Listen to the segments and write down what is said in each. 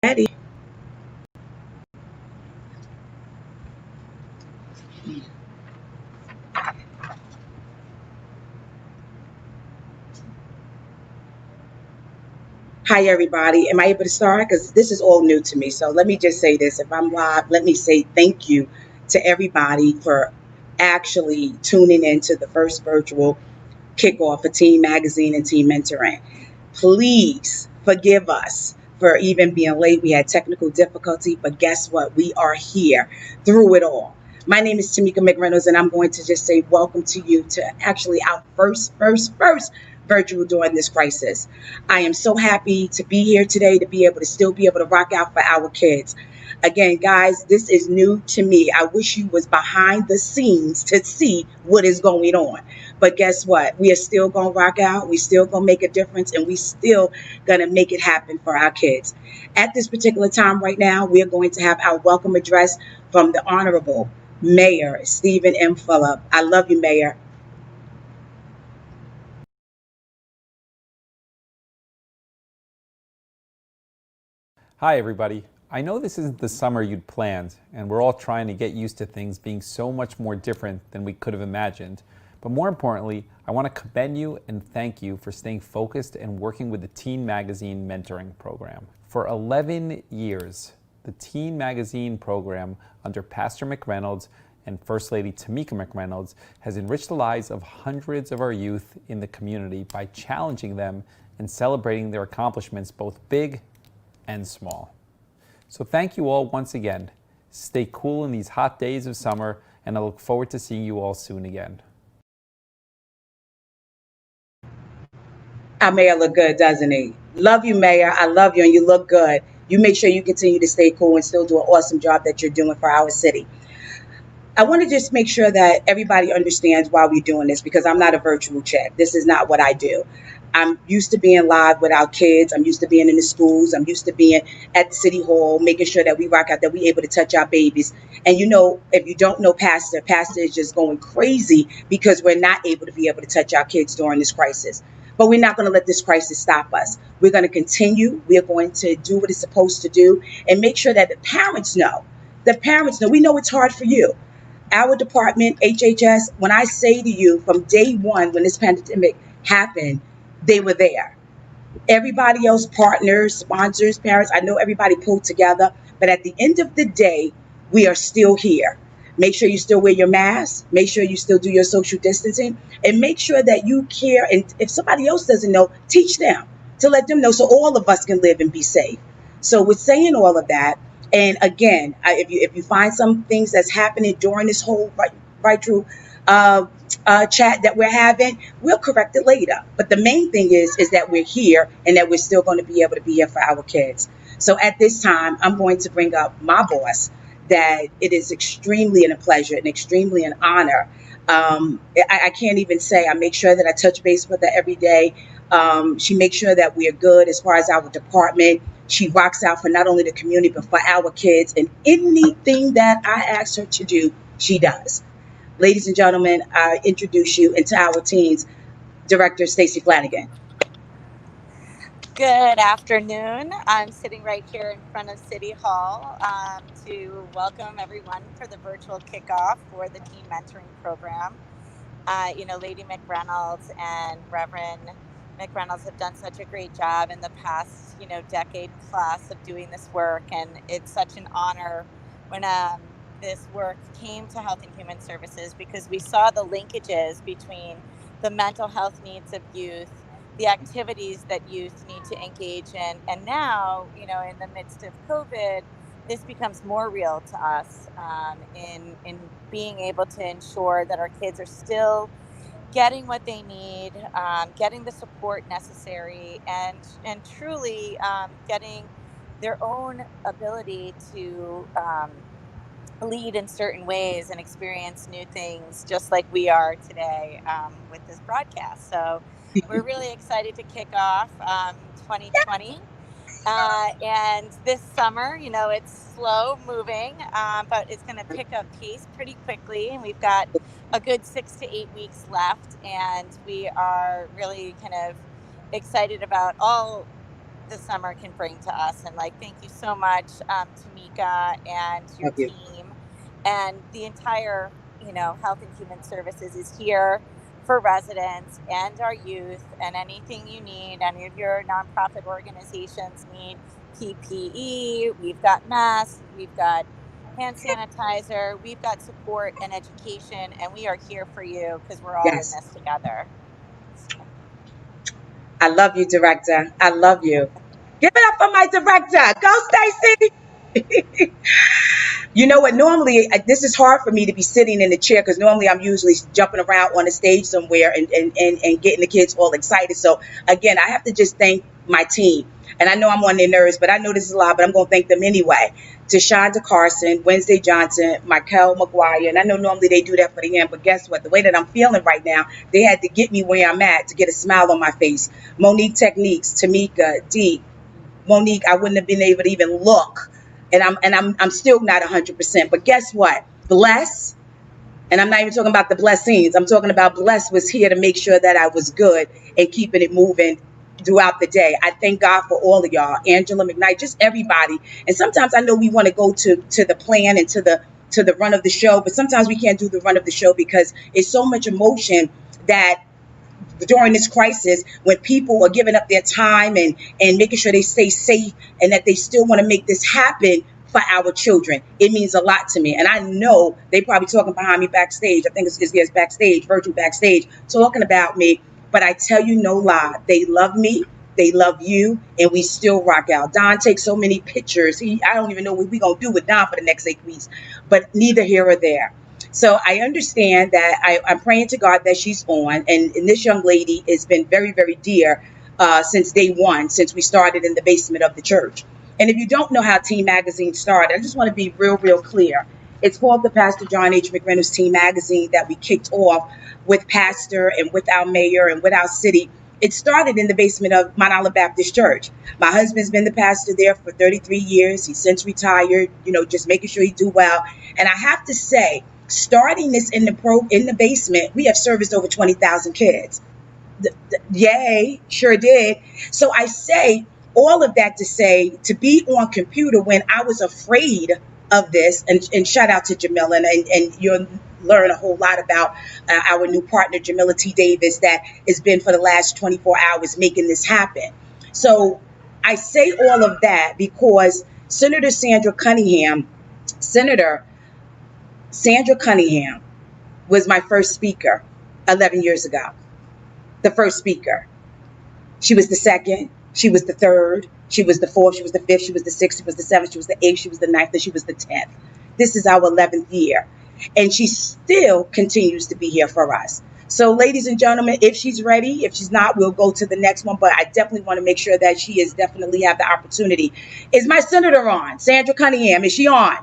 Ready. Hi, everybody. Am I able to start? Because this is all new to me. So let me just say this. If I'm live, let me say thank you to everybody for actually tuning into the first virtual kickoff for Team Magazine and Team Mentoring. Please forgive us for even being late. We had technical difficulty, but guess what? We are here through it all. My name is Tamika McReynolds, and I'm going to just say welcome to you to actually our first virtual during this crisis. I am so happy to be here today to be able to still be able to rock out for our kids. Again, guys, this is new to me. I wish you was behind the scenes to see what is going on. But guess what? We are still going to rock out. We still going to make a difference, and we still going to make it happen for our kids. At this particular time right now, we are going to have our welcome address from the Honorable Mayor Stephen M. Fulop. I love you, Mayor. Hi, everybody. I know this isn't the summer you'd planned, and we're all trying to get used to things being so much more different than we could have imagined. But more importantly, I want to commend you and thank you for staying focused and working with the Teen Magazine Mentoring Program. For 11 years, the Teen Magazine program under Pastor McReynolds and First Lady Tamika McReynolds has enriched the lives of hundreds of our youth in the community by challenging them and celebrating their accomplishments, both big and small. So thank you all once again. Stay cool in these hot days of summer, and I look forward to seeing you all soon again. Our mayor look good, doesn't he? Love you, Mayor. I love you, and you look good. You make sure you continue to stay cool and still do an awesome job that you're doing for our city. I want to just make sure that everybody understands why we're doing this, because I'm not a virtual chick. This is not what I do. I'm used to being live with our kids. I'm used to being in the schools. I'm used to being at City Hall, making sure that we rock out, that we're able to touch our babies. And you know, if you don't know Pastor is just going crazy because we're not able to be able to touch our kids during this crisis. But we're not going to let this crisis stop us. We're going to continue. We are going to do what it's supposed to do and make sure that the parents know. The parents know. We know it's hard for you. Our department, HHS, when I say to you from day one, when this pandemic happened, they were there. Everybody else, partners, sponsors, parents, I know everybody pulled together, but at the end of the day, we are still here. Make sure you still wear your mask. Make sure you still do your social distancing, and make sure that you care. And if somebody else doesn't know, teach them to let them know so all of us can live and be safe. So with saying all of that, and again, if you find some things that's happening during this whole right through chat that we're having, we'll correct it later. But the main thing is that we're here and that we're still going to be able to be here for our kids. So at this time, I'm going to bring up my boss, that it is extremely a pleasure and extremely an honor. I can't even say. I make sure that I touch base with her every day. She makes sure that we are good as far as our department. She rocks out for not only the community, but for our kids. And anything that I ask her to do, she does. Ladies and gentlemen, I introduce you into our team's Director, Stacey Flanagan. Good afternoon. I'm sitting right here in front of City Hall to welcome everyone for the virtual kickoff for the Teen Mentoring Program. Lady McReynolds and Reverend McReynolds have done such a great job in the past, decade plus of doing this work. And it's such an honor when this work came to Health and Human Services, because we saw the linkages between the mental health needs of youth, the activities that youth need to engage in. And now, in the midst of COVID, this becomes more real to us in being able to ensure that our kids are still getting what they need, getting the support necessary, and truly getting their own ability to lead in certain ways and experience new things, just like we are today with this broadcast. So we're really excited to kick off 2020. And this summer, it's slow moving, but it's going to pick up pace pretty quickly. And we've got a good 6 to 8 weeks left. And we are really kind of excited about all the summer can bring to us. And like, thank you so much, Tamika, and your Love you. team, and the entire, Health and Human Services is here for residents and our youth, and anything you need. Any of your nonprofit organizations need PPE, we've got masks, we've got hand sanitizer, we've got support and education, and we are here for you because we're all in Yes. this together. I love you, Director. I love you. Give it up for my director. Go, Stacy. You know what? Normally, this is hard for me to be sitting in the chair because normally I'm usually jumping around on the stage somewhere and getting the kids all excited. So, again, I have to just thank my team. And I know I'm on their nerves, but I know this is a lot, but I'm going to thank them anyway. To Shonda Carson, Wednesday Johnson, Michael McGuire. And I know normally they do that for the end, but guess what? The way that I'm feeling right now, they had to get me where I'm at to get a smile on my face. Monique Techniques, Tamika, D. Monique, I wouldn't have been able to even look. And I'm still not 100%. But guess what? BLESC, and I'm not even talking about the blessings. I'm talking about BLESC was here to make sure that I was good and keeping it moving throughout the day. I thank God for all of y'all. Angela McKnight, just everybody. And sometimes I know we want to go to the plan and to the run of the show, but sometimes we can't do the run of the show because it's so much emotion that during this crisis, when people are giving up their time and making sure they stay safe and that they still want to make this happen for our children, it means a lot to me. And I know they probably talking behind me backstage. I think it's backstage, virtual backstage, talking about me. But I tell you no lie, they love me, they love you, and we still rock out. Don takes so many pictures. I don't even know what we're going to do with Don for the next 8 weeks, but neither here or there. So I understand that I'm praying to God that she's on. And this young lady has been very, very dear since day one, since we started in the basement of the church. And if you don't know how Teen Magazine started, I just want to be real, real clear. It's called the Pastor John H. McReynolds Teen Magazine that we kicked off with Pastor and with our mayor and with our city. It started in the basement of Mount Olive Baptist Church. My husband's been the pastor there for 33 years. He's since retired, just making sure he do well. And I have to say, starting this in the basement, we have serviced over 20,000 kids. Yay, sure did. So I say all of that to say, to be on computer when I was afraid of this, and shout out to Jamila, and you'll learn a whole lot about our new partner, Jamila T. Davis, that has been for the last 24 hours making this happen. So I say all of that because Senator Sandra Cunningham was my first speaker 11 years ago. The first speaker. She was the second. She was the third. She was the fourth. She was the fifth. She was the sixth. She was the seventh. She was the eighth. She was the ninth. And she was the 10th. This is our 11th year. And she still continues to be here for us. So, ladies and gentlemen, if she's ready, if she's not, we'll go to the next one. But I definitely want to make sure that she is definitely have the opportunity. Is my senator on? Sandra Cunningham, is she on?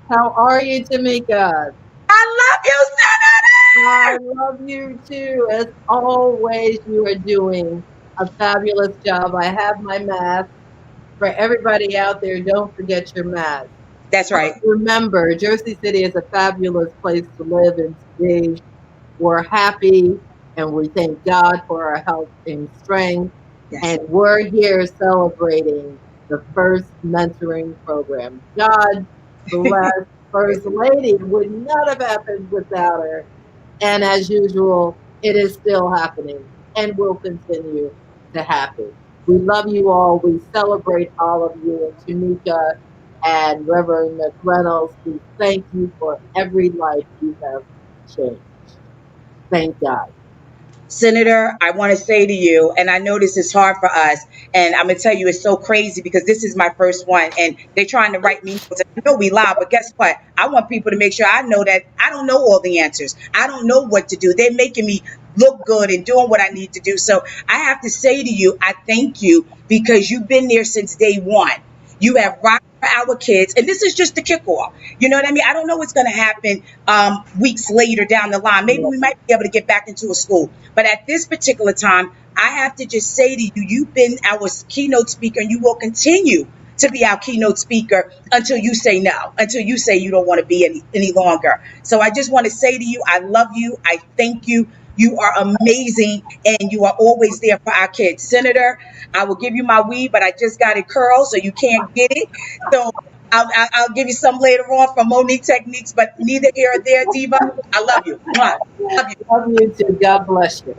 How are you, Tamika? I love you, Senator! I love you too. As always, you are doing a fabulous job. I have my mask. For everybody out there, don't forget your mask. That's right. Remember, Jersey City is a fabulous place to live and to be. We're happy and we thank God for our health and strength. Yes. And we're here celebrating the first mentoring program. God bless First Lady. Would not have happened without her. And as usual, it is still happening and will continue to happen. We love you all. We celebrate all of you. And Tamika and Reverend McReynolds, we thank you for every life you have changed. Thank God. Senator, I want to say to you, and I know this is hard for us, and I'm going to tell you it's so crazy because this is my first one, and they're trying to write me notes. I know we lie, but guess what? I want people to make sure I know that I don't know all the answers. I don't know what to do. They're making me look good and doing what I need to do. So I have to say to you, I thank you because you've been there since day one. You have rocked for our kids, and this is just the kickoff. You know what I mean? I don't know what's going to happen weeks later down the line. Maybe we might be able to get back into a school. But at this particular time, I have to just say to you, you've been our keynote speaker, and you will continue to be our keynote speaker until you say no, until you say you don't want to be any longer. So I just want to say to you, I love you. I thank you You are amazing, and you are always there for our kids. Senator, I will give you my weed, but I just got it curled, so you can't get it. So I'll give you some later on from Monique Techniques, but neither here or there, Diva. I love you. Mwah. Love you. Love you too. God bless you.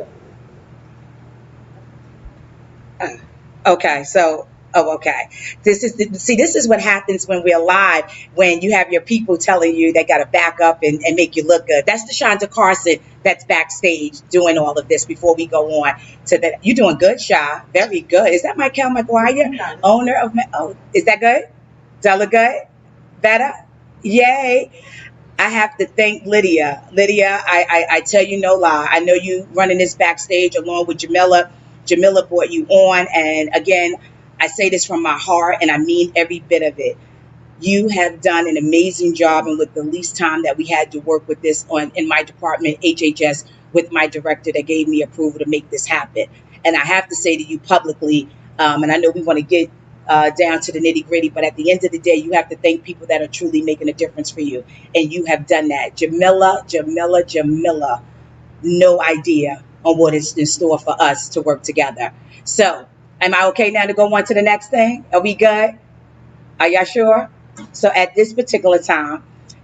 Okay, so okay. This is what happens when we're live, when you have your people telling you they got to back up and make you look good. That's DeShonda Carson that's backstage doing all of this before we go on to the. You're doing good, Sha. Very good. Is that Michael McGuire, owner of? Oh, is that good? Della good? Better? Yay! I have to thank Lydia. Lydia, I tell you no lie. I know you running this backstage along with Jamila. Jamila brought you on. And again, I say this from my heart and I mean every bit of it. You have done an amazing job, and with the least time that we had to work with this on in my department, HHS, with my director that gave me approval to make this happen. And I have to say to you publicly, and I know we want to get down to the nitty gritty, but at the end of the day, you have to thank people that are truly making a difference for you. And you have done that. Jamila, no idea on what is in store for us to work together. So, am I okay now to go on to the next thing? Are we good? Are y'all sure? So at this particular time,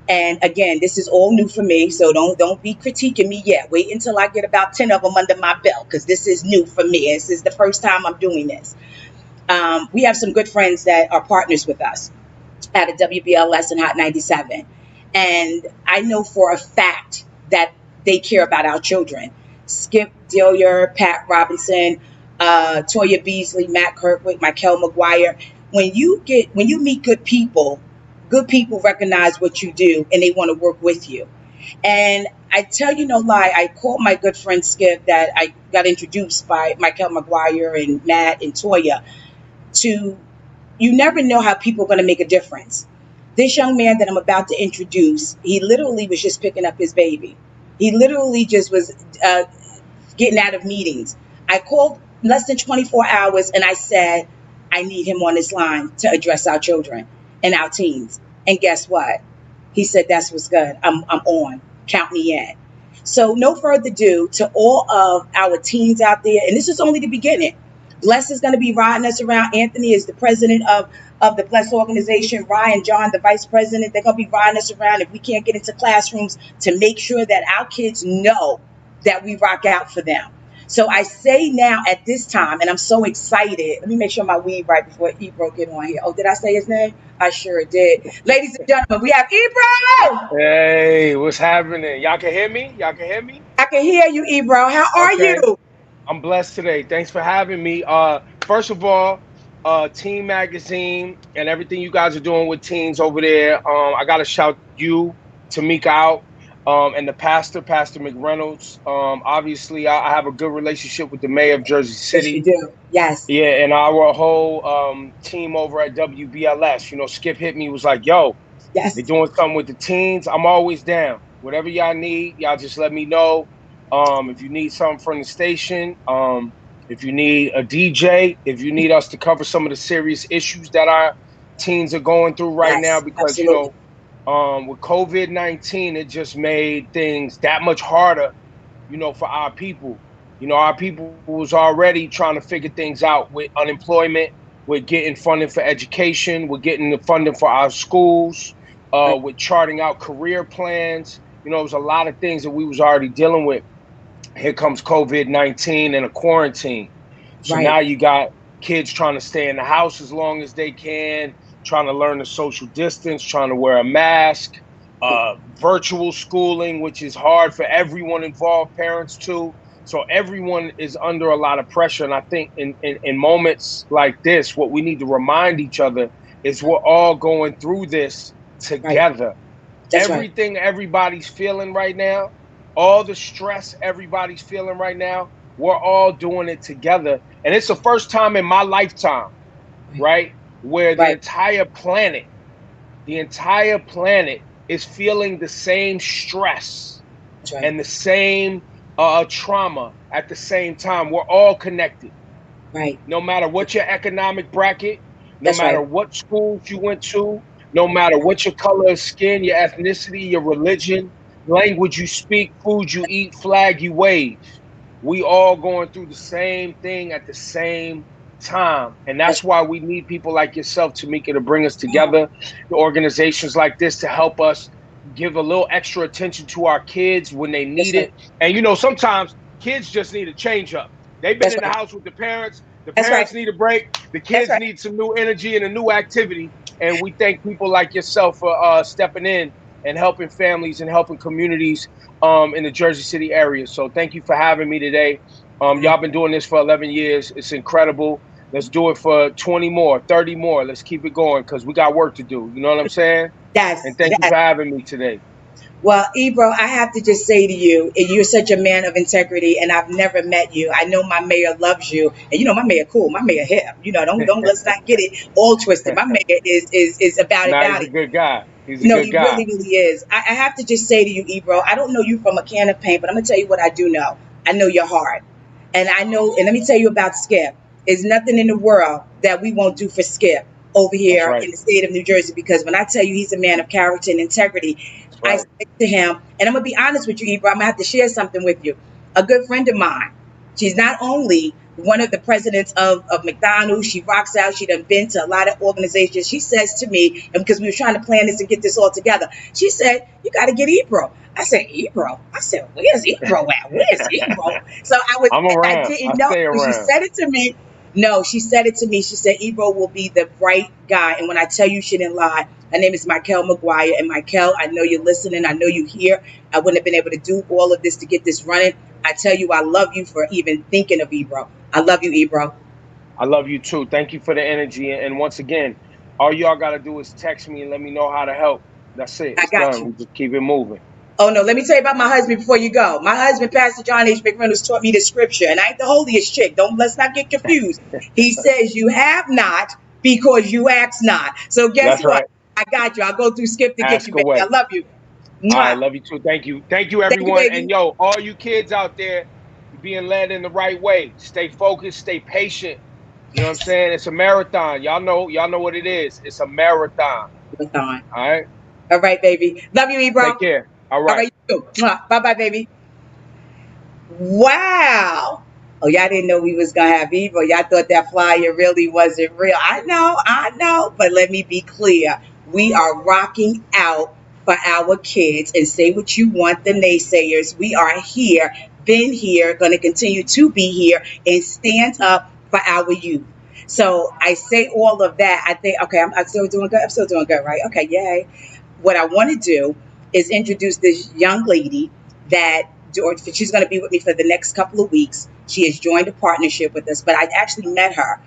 and again, this is all new for me, so don't be critiquing me yet. Wait until I get about 10 of them under my belt, because this is new for me. This is the first time I'm doing this. We have some good friends that are partners with us at a WBLS and Hot 97. And I know for a fact that they care about our children. Skip Dillier, Pat Robinson, Toya Beasley, Matt Kirkwick, Michael McGuire. When you meet good people recognize what you do and they want to work with you. And I tell you no lie, I called my good friend Skip that I got introduced by Michael McGuire and Matt and Toya to, you never know how people are going to make a difference. This young man that I'm about to introduce, he literally was just picking up his baby. He literally just was getting out of meetings. I called less than 24 hours and I said, I need him on this line to address our children and our teens. And guess what? He said, that's what's good. I'm on. Count me in. So no further ado, to all of our teens out there, and this is only the beginning. BLESC is going to be riding us around. Anthony is the president of the BLESC organization. Ryan John, the vice president. They're going to be riding us around if we can't get into classrooms to make sure that our kids know that we rock out for them. So I say now at this time, and I'm so excited. Let me make sure my weed right before Ebro get on here. Oh, did I say his name? I sure did. Ladies and gentlemen, we have Ebro. Hey, what's happening? Y'all can hear me? Y'all can hear me? I can hear you, Ebro. How are you? I'm blessed today. Thanks for having me. First of all, Teen Magazine and everything you guys are doing with teens over there. I got to shout you, Tamika, out. And the Pastor McReynolds. Obviously, I have a good relationship with the mayor of Jersey City. Yes, you do. Yes. Yeah, and our whole team over at WBLS. You know, Skip hit me, was like, yo, yes, they're doing something with the teens. I'm always down. Whatever y'all need, y'all just let me know. If you need something from the station, if you need a DJ, if you need us to cover some of the serious issues that our teens are going through right now, because, absolutely, you know, with COVID-19, it just made things that much harder, you know, for our people. You know, our people was already trying to figure things out with unemployment, with getting funding for education, with getting the funding for our schools, with charting out career plans. You know, it was a lot of things that we was already dealing with. Here comes COVID-19 and a quarantine. So now you got kids trying to stay in the house as long as they can, trying to learn the social distance, trying to wear a mask, virtual schooling, which is hard for everyone involved, parents too. So everyone is under a lot of pressure. And I think in moments like this, what we need to remind each other is we're all going through this together. Everything everybody's feeling right now, all the stress everybody's feeling right now, we're all doing it together. And it's the first time in my lifetime, right, where the entire planet is feeling the same stress and the same trauma at the same time. We're all connected. No matter what your economic bracket, no matter what schools you went to, no matter what your color of skin, your ethnicity, your religion, language you speak, food you eat, flag you wave. We all going through the same thing at the same time. And that's why we need people like yourself, Tamika, to bring us together, the organizations like this to help us give a little extra attention to our kids when they need it. And, you know, sometimes kids just need a change up. They've been in the house with the parents. The parents need a break. The kids need some new energy and a new activity. And we thank people like yourself for stepping in and helping families and helping communities in the Jersey City area. So thank you for having me today. Y'all been doing this for 11 years. It's incredible. Let's do it for 20 more, 30 more. Let's keep it going because we got work to do. You know what I'm saying? Yes. And thank you for having me today. Well, Ebro, I have to just say to you, you're such a man of integrity, and I've never met you. I know my mayor loves you, and you know my mayor cool, my mayor hip. You know, don't let's not get it all twisted. My mayor is about He's a good guy. He's a good guy. He really is. I have to just say to you, Ebro, I don't know you from a can of paint, but I'm gonna tell you what I do know. I know your heart, and I know. And let me tell you about Skip. There's nothing in the world that we won't do for Skip over here in the state of New Jersey, because when I tell you he's a man of character and integrity, I say to him, and I'm going to be honest with you, Ebro, I'm going to have to share something with you. A good friend of mine, she's not only one of the presidents of McDonalds, she rocks out, she done been to a lot of organizations. She says to me, and because we were trying to plan this and get this all together, she said, you got to get Ebro. I said, Ebro? I said, where's Ebro at? Where's Ebro? So I didn't know. She said it to me. No, she said it to me. She said, Ebro will be the right guy. And when I tell you she didn't lie, her name is Michael McGuire. And Michael, I know you're listening. I know you're here. I wouldn't have been able to do all of this to get this running. I tell you, I love you for even thinking of Ebro. I love you, Ebro. I love you too. Thank you for the energy. And once again, all y'all got to do is text me and let me know how to help. That's it. It's done. We just keep it moving. Oh, no, let me tell you about my husband before you go. My husband, Pastor John H. McReynolds, taught me the scripture, and I ain't the holiest chick. Let's not get confused. He says, you have not because you ask not. So guess what? Right. I got you. I'll go through Skip to get you, baby. I love you. I love you too. Thank you. Thank you, everyone. Thank you, and yo, all you kids out there, you're being led in the right way. Stay focused, stay patient. You know what I'm saying? It's a marathon. Y'all know what it is. It's a marathon. All right? All right, baby. Love you, Ebro. Take care. All right. Bye-bye, baby. Wow. Oh, y'all didn't know we was going to have Ebro. Y'all thought that flyer really wasn't real. I know. But let me be clear. We are rocking out for our kids. And say what you want, the naysayers. We are here, been here, going to continue to be here, and stand up for our youth. So I say all of that. I think, okay, I'm still doing good. I'm still doing good, right? Okay, yay. What I want to do is introduce this young lady that she's going to be with me for the next couple of weeks. She has joined a partnership with us, but I actually met her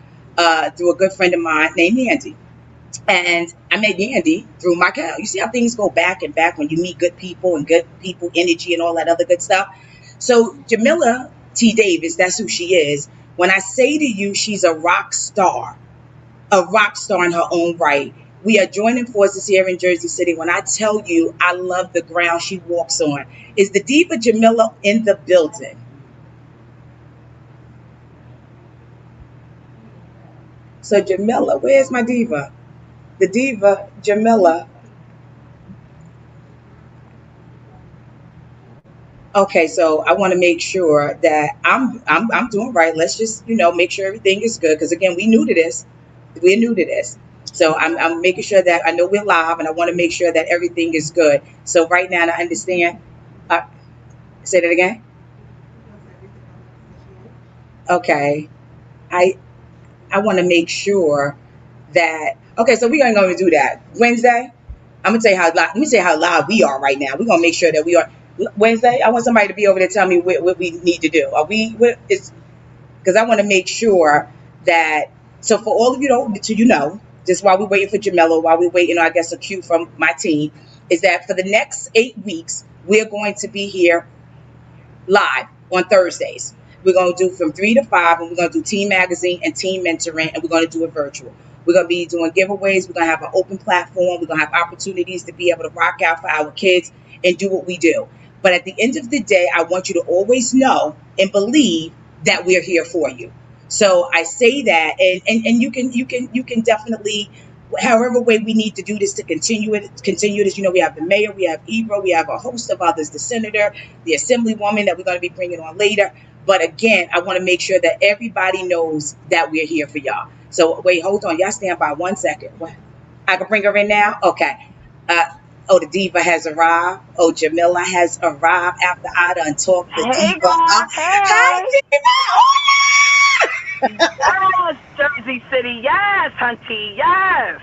through a good friend of mine named Andy. And I met Andy through Michael. You see how things go back and back when you meet good people energy and all that other good stuff. So Jamila T. Davis, that's who she is. When I say to you, she's a rock star in her own right. We are joining forces here in Jersey City. When I tell you, I love the ground she walks on. Is the diva Jamila in the building? So Jamila, where's my diva? The diva Jamila. Okay, so I want to make sure that I'm doing right. Let's just make sure everything is good, because again, we're new to this. So I'm making sure that I know we're live, and I want to make sure that everything is good. So right now, I understand. Say that again. Okay. I want to make sure that. Okay, so we're going to do that Wednesday. I'm gonna tell you how. Let me say how live we are right now. We're gonna make sure that we are Wednesday. I want somebody to be over there to tell me what we need to do. Are we? Because I want to make sure that. So for all of you, just while we're waiting for Jamila, while we're waiting, I guess a cue from my team, is that for the next 8 weeks, we're going to be here live on Thursdays. We're going to do from 3 to 5, and we're going to do team magazine and team mentoring, and we're going to do it virtual. We're going to be doing giveaways. We're going to have an open platform. We're going to have opportunities to be able to rock out for our kids and do what we do. But at the end of the day, I want you to always know and believe that we're here for you. So I say that, and you can definitely however way we need to do this to continue this. You know, we have the mayor, we have Ebro, we have a host of others, the senator, the assemblywoman that we're going to be bringing on later. But again, I want to make sure that everybody knows that we're here for y'all. So wait, hold on. Y'all stand by 1 second. What? I can bring her in now? Okay. The diva has arrived. Oh, Jamila has arrived after I done talked the Hey, diva up. hey. Diva! Yes, Jersey City. Yes, Hunty. Yes.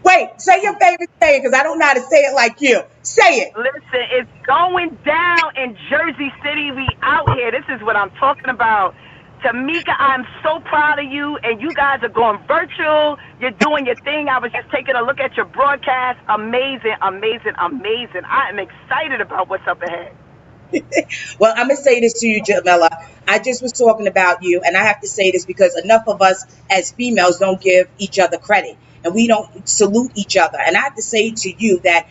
Wait, say your favorite saying, because I don't know how to say it like you. Say it. Listen, it's going down in Jersey City. We out here. This is what I'm talking about. Tamika, I'm so proud of you, and you guys are going virtual. You're doing your thing. I was just taking a look at your broadcast. Amazing, amazing, amazing. I am excited about what's up ahead. Well, I'm going to say this to you, Jamila. I just was talking about you, and I have to say this because enough of us as females don't give each other credit, and we don't salute each other. And I have to say to you that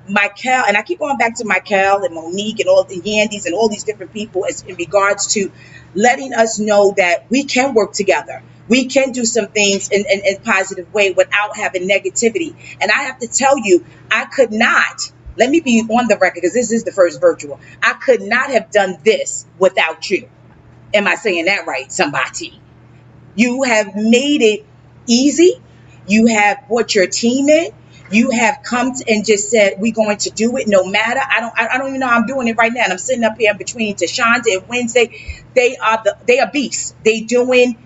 Michael, and I keep going back to Michael and Monique and all the Yandys and all these different people as in regards to letting us know that we can work together. We can do some things in a positive way without having negativity. And I have to tell you, I could not, let me be on the record because this is the first virtual. I could not have done this without you. Am I saying that right, somebody? You have made it easy. You have brought your team in. You have come and just said, we're going to do it no matter. I don't even know how I'm doing it right now. And I'm sitting up here in between Tashonda and Wednesday. They are beasts. They doing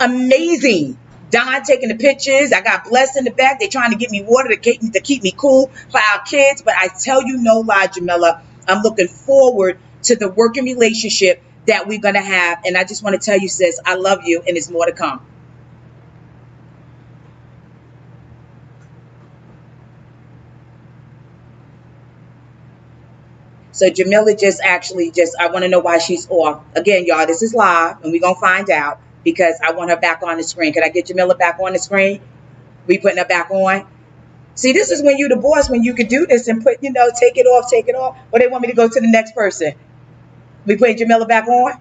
amazing. Don taking the pictures. I got BLESC in the back. They're trying to get me water to keep me cool for our kids. But I tell you no lie, Jamila, I'm looking forward to the working relationship that we're going to have. And I just want to tell you, sis, I love you and there's more to come. So Jamila I want to know why she's off. Again, y'all, this is live and we're going to find out because I want her back on the screen. Can I get Jamila back on the screen? We putting her back on? See, this is when you the boss, when you could do this and put, take it off. Or they want me to go to the next person. We putting Jamila back on?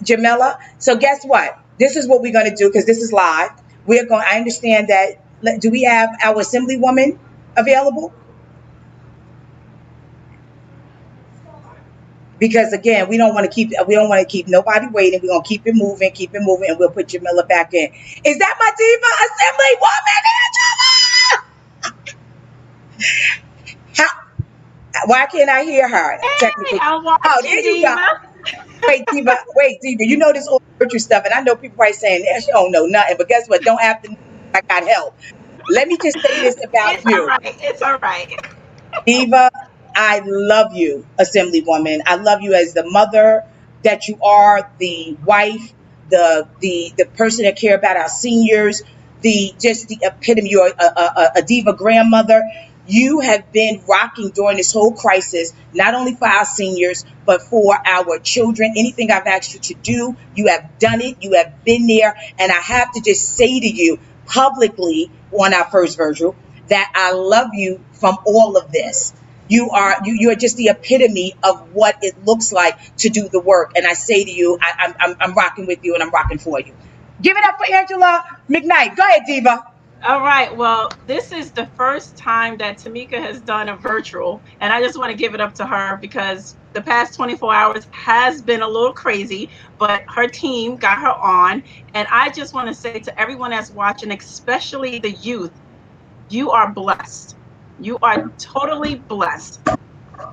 Jamila. So guess what? This is what we're going to do because this is live. I understand that. Do we have our assemblywoman available? Because again, we don't want to keep nobody waiting. We're gonna keep it moving, and we'll put Jamila back in. Is that my diva assemblywoman, Angela? Why can't I hear her? Technically. Oh, there you go. Wait, diva. You know this old virtue stuff, and I know people probably saying she don't know nothing. But guess what? Don't have to. I got help. Let me just say this about you. It's all right. Diva, I love you, Assemblywoman. I love you as the mother that you are, the wife, the person that care about our seniors, the epitome. You're a diva grandmother. You have been rocking during this whole crisis, not only for our seniors, but for our children. Anything I've asked you to do, you have done it. You have been there. And I have to just say to you publicly on our first virtual that I love you from all of this. You are just the epitome of what it looks like to do the work. And I say to you, I'm rocking with you and I'm rocking for you. Give it up for Angela McKnight. Go ahead, diva. All right. Well, this is the first time that Tamika has done a virtual, and I just want to give it up to her because the past 24 hours has been a little crazy, but her team got her on. And I just want to say to everyone that's watching, especially the youth, you are blessed. You are totally blessed.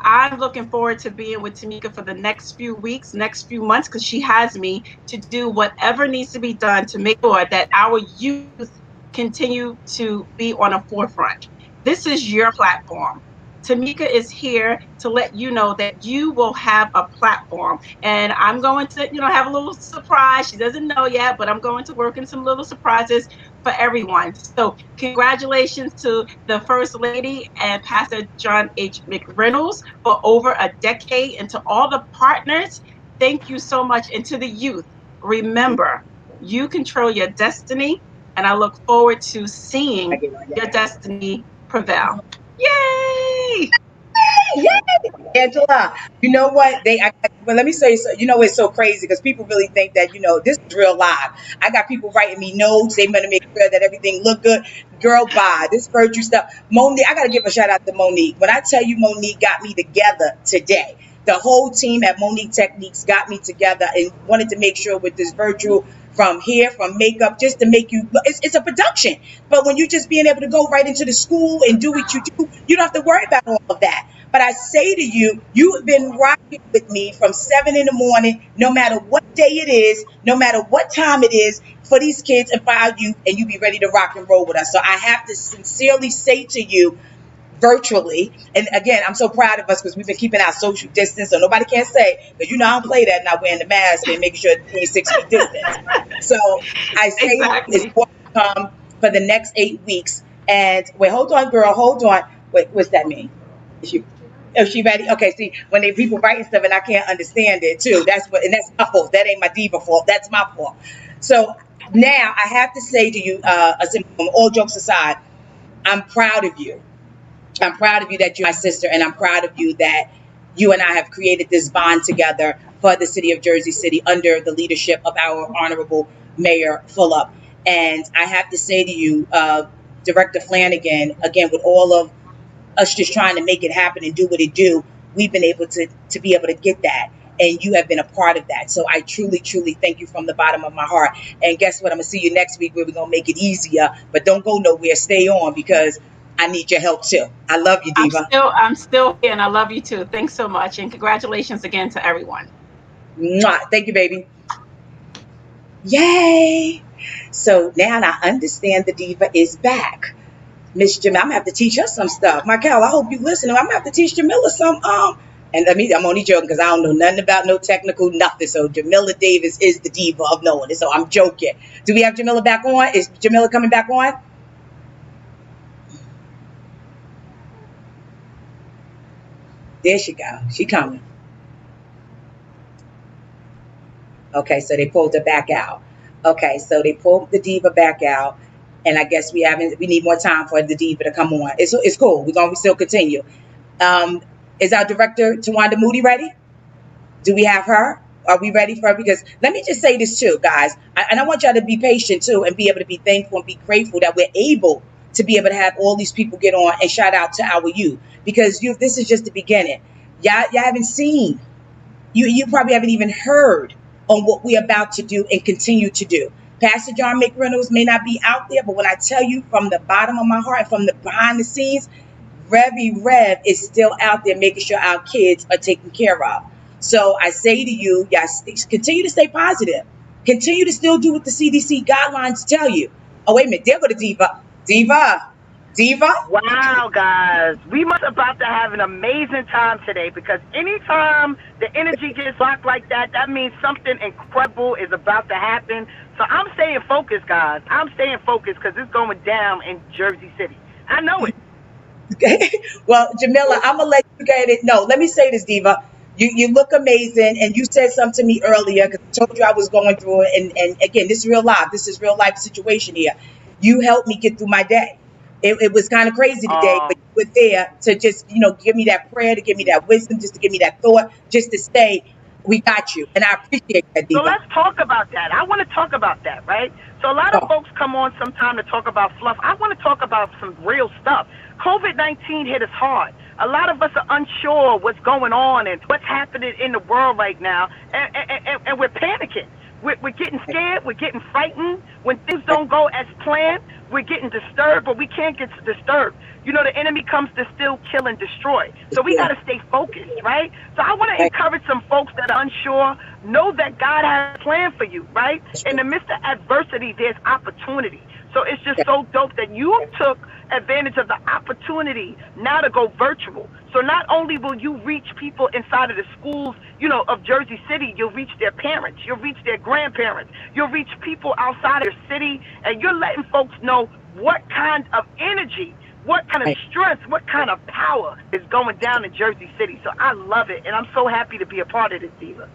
I'm looking forward to being with Tamika for the next few weeks, next few months, because she has me to do whatever needs to be done to make sure that our youth continue to be on a forefront. This is your platform. Tamika is here to let you know that you will have a platform. And I'm going to, have a little surprise. She doesn't know yet, but I'm going to work in some little surprises for everyone. So congratulations to the First Lady and Pastor John H. McReynolds for over a decade, and to all the partners, thank you so much. And to the youth, remember, you control your destiny, and I look forward to seeing your destiny prevail. Yay! Yeah, Angela. You know what? But let me say, so, it's so crazy because people really think that, this is real live. I got people writing me notes. They want to make sure that everything look good. Girl, bye. This virtue stuff. Monique, I got to give a shout out to Monique. When I tell you Monique got me together today, the whole team at Monique Techniques got me together and wanted to make sure with this virtual from hair, from makeup, just to make you, it's a production. But when you just being able to go right into the school and do what you do, you don't have to worry about all of that. But I say to you, you have been rocking with me from 7 in the morning, no matter what day it is, no matter what time it is, for these kids and for our youth, and you be ready to rock and roll with us. So I have to sincerely say to you, virtually, and again, I'm so proud of us because we've been keeping our social distance, so nobody can say, because I don't play that, not wearing the mask and making sure it's 6 feet distance. So I say it's Exactly. more to come for the next 8 weeks. And wait, hold on, girl, hold on. Wait, what's that mean? Is she ready? Okay, see, when they people writing stuff and I can't understand it too, and that's my fault. That ain't my diva fault. That's my fault. So now I have to say to you, all jokes aside, I'm proud of you. I'm proud of you that you're my sister, and I'm proud of you that you and I have created this bond together for the city of Jersey City under the leadership of our honorable Mayor Fulop. And I have to say to you, Director Flanagan, again, with all of us just trying to make it happen and do what it do, we've been able to be able to get that. And you have been a part of that. So I truly, truly thank you from the bottom of my heart. And guess what? I'm going to see you next week where we're going to make it easier. But don't go nowhere. Stay on because I need your help too. I love you, Diva. I'm still here, and I love you too. Thanks so much, and congratulations again to everyone. Mwah. Thank you, baby. Yay! So now I understand the Diva is back. Miss Jamila, I'm gonna have to teach her some stuff. Michael, I hope you listening. I'm gonna have to teach Jamila some. And I'm only joking because I don't know nothing about no technical nothing. So Jamila Davis is the diva of knowing it. So I'm joking. Do we have Jamila back on? Is Jamila coming back on? There she go. She coming. Okay, so they pulled her back out. Okay, so they pulled the diva back out, and I guess we need more time for the diva to come on. It's cool. We're gonna still continue. Is our director Tawanda Moody ready? Do we have her? Are we ready for her? Because let me just say this too, guys, and I want y'all to be patient too and be able to be thankful and be grateful that we're able to be able to have all these people get on and shout out to our youth, because this is just the beginning. Y'all haven't seen, you probably haven't even heard on what we're about to do and continue to do. Pastor John McReynolds may not be out there, but when I tell you from the bottom of my heart, from the behind the scenes, Rev is still out there making sure our kids are taken care of. So I say to you, yes, continue to stay positive. Continue to still do what the CDC guidelines tell you. Oh, wait a minute. There go the diva. Diva. Wow, guys. We must about to have an amazing time today, because anytime the energy gets locked like that, that means something incredible is about to happen. So I'm staying focused, guys. I'm staying focused because it's going down in Jersey City. I know it. Well, Jamila, I'm going to let you get it. No, let me say this, Diva. You look amazing, and you said something to me earlier because I told you I was going through it. And again, this is real life. This is real life situation here. You helped me get through my day. It was kind of crazy today, but you were there to just, give me that prayer, to give me that wisdom, just to give me that thought, just to say, we got you. And I appreciate that, Diva. So let's talk about that. I want to talk about that, right? So a lot of folks come on sometime to talk about fluff. I want to talk about some real stuff. COVID-19 hit us hard. A lot of us are unsure what's going on and what's happening in the world right now, and we're panicking. We're getting scared. We're getting frightened. When things don't go as planned, we're getting disturbed, but we can't get disturbed. The enemy comes to steal, kill, and destroy. So we got to stay focused, right? So I want to encourage some folks that are unsure. Know that God has a plan for you, right? In the midst of adversity, there's opportunity. So it's just so dope that you took advantage of the opportunity now to go virtual. So not only will you reach people inside of the schools, of Jersey City, you'll reach their parents, you'll reach their grandparents, you'll reach people outside of your city, and you're letting folks know what kind of energy, what kind of strength, what kind of power is going down in Jersey City. So I love it, and I'm so happy to be a part of this, Diva.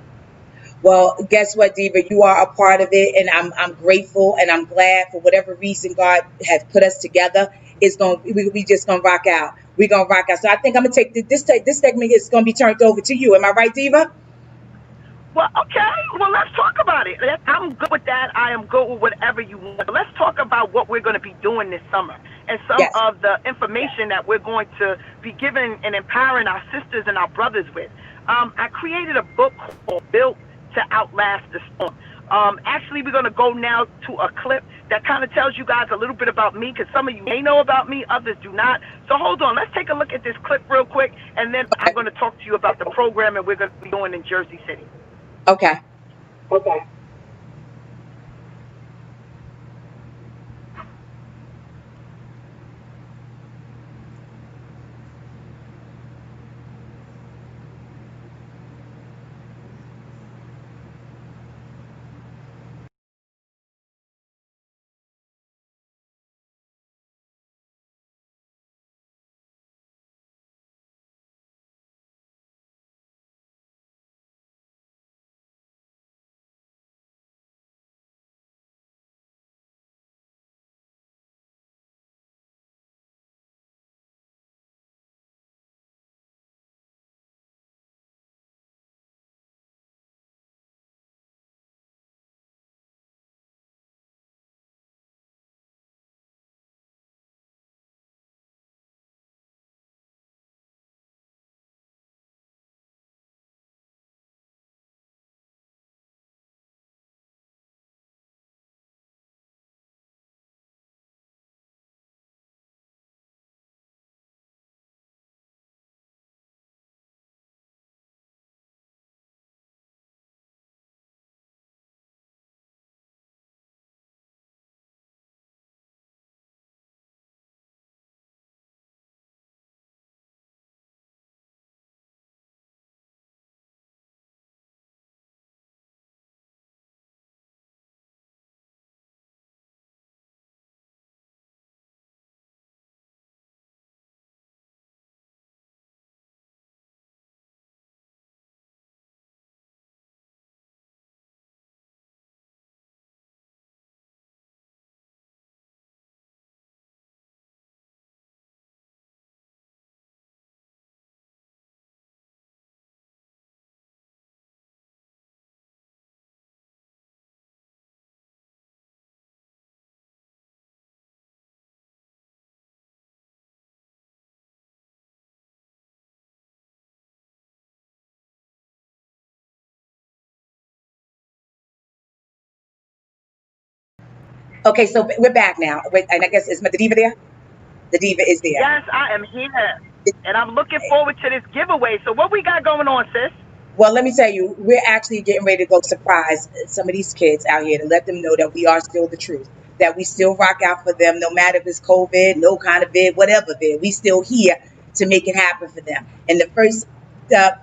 Well, guess what, Diva? You are a part of it, and I'm grateful, and I'm glad for whatever reason God has put us together. We just gonna rock out. We're gonna rock out. So I think I'm gonna take this segment is gonna be turned over to you. Am I right, Diva? Well, okay. Well, let's talk about it. I'm good with that. I am good with whatever you want. But let's talk about what we're going to be doing this summer and some Yes. of the information that we're going to be giving and empowering our sisters and our brothers with. I created a book called Built to Outlast the Storm. Actually, we're going to go now to a clip that kind of tells you guys a little bit about me, because some of you may know about me, others do not. So hold on. Let's take a look at this clip real quick, and then I'm going to talk to you about the program that we're going to be doing in Jersey City. Okay. Okay. Okay, so we're back now. Wait, and I guess is the Diva there? The Diva is there. Yes, I am here, and I'm looking forward to this giveaway. So what we got going on, sis? Well, let me tell you, we're actually getting ready to go surprise some of these kids out here to let them know that we are still the truth, that we still rock out for them, no matter if it's COVID, no kind of vid, whatever vid. We still here to make it happen for them. And the first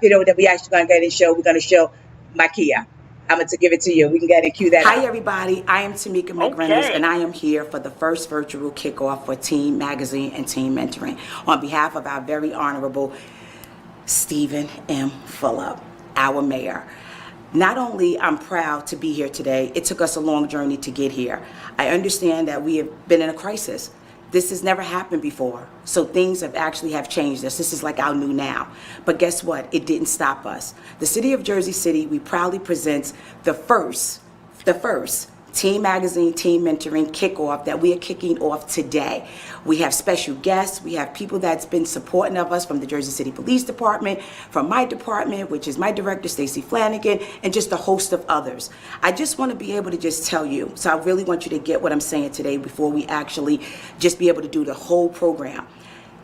video that we actually going to get and show, we're going to show Makia. I'm going to give it to you. We can get and cue that. Hi, everybody. I am Tamika McReynolds, and I am here for the first virtual kickoff for Teen Magazine and Teen Mentoring on behalf of our very honorable Stephen M. Fulop, our mayor. Not only I'm proud to be here today, it took us a long journey to get here. I understand that we have been in a crisis. This has never happened before. So things have changed us. This is like our new now. But guess what? It didn't stop us. The city of Jersey City, we proudly presents the first Teen Magazine, Teen Mentoring kickoff that we are kicking off today. We have special guests. We have people that's been supporting of us from the Jersey City Police Department, from my department, which is my director, Stacey Flanagan, and just a host of others. I just want to be able to just tell you, so I really want you to get what I'm saying today before we actually just be able to do the whole program.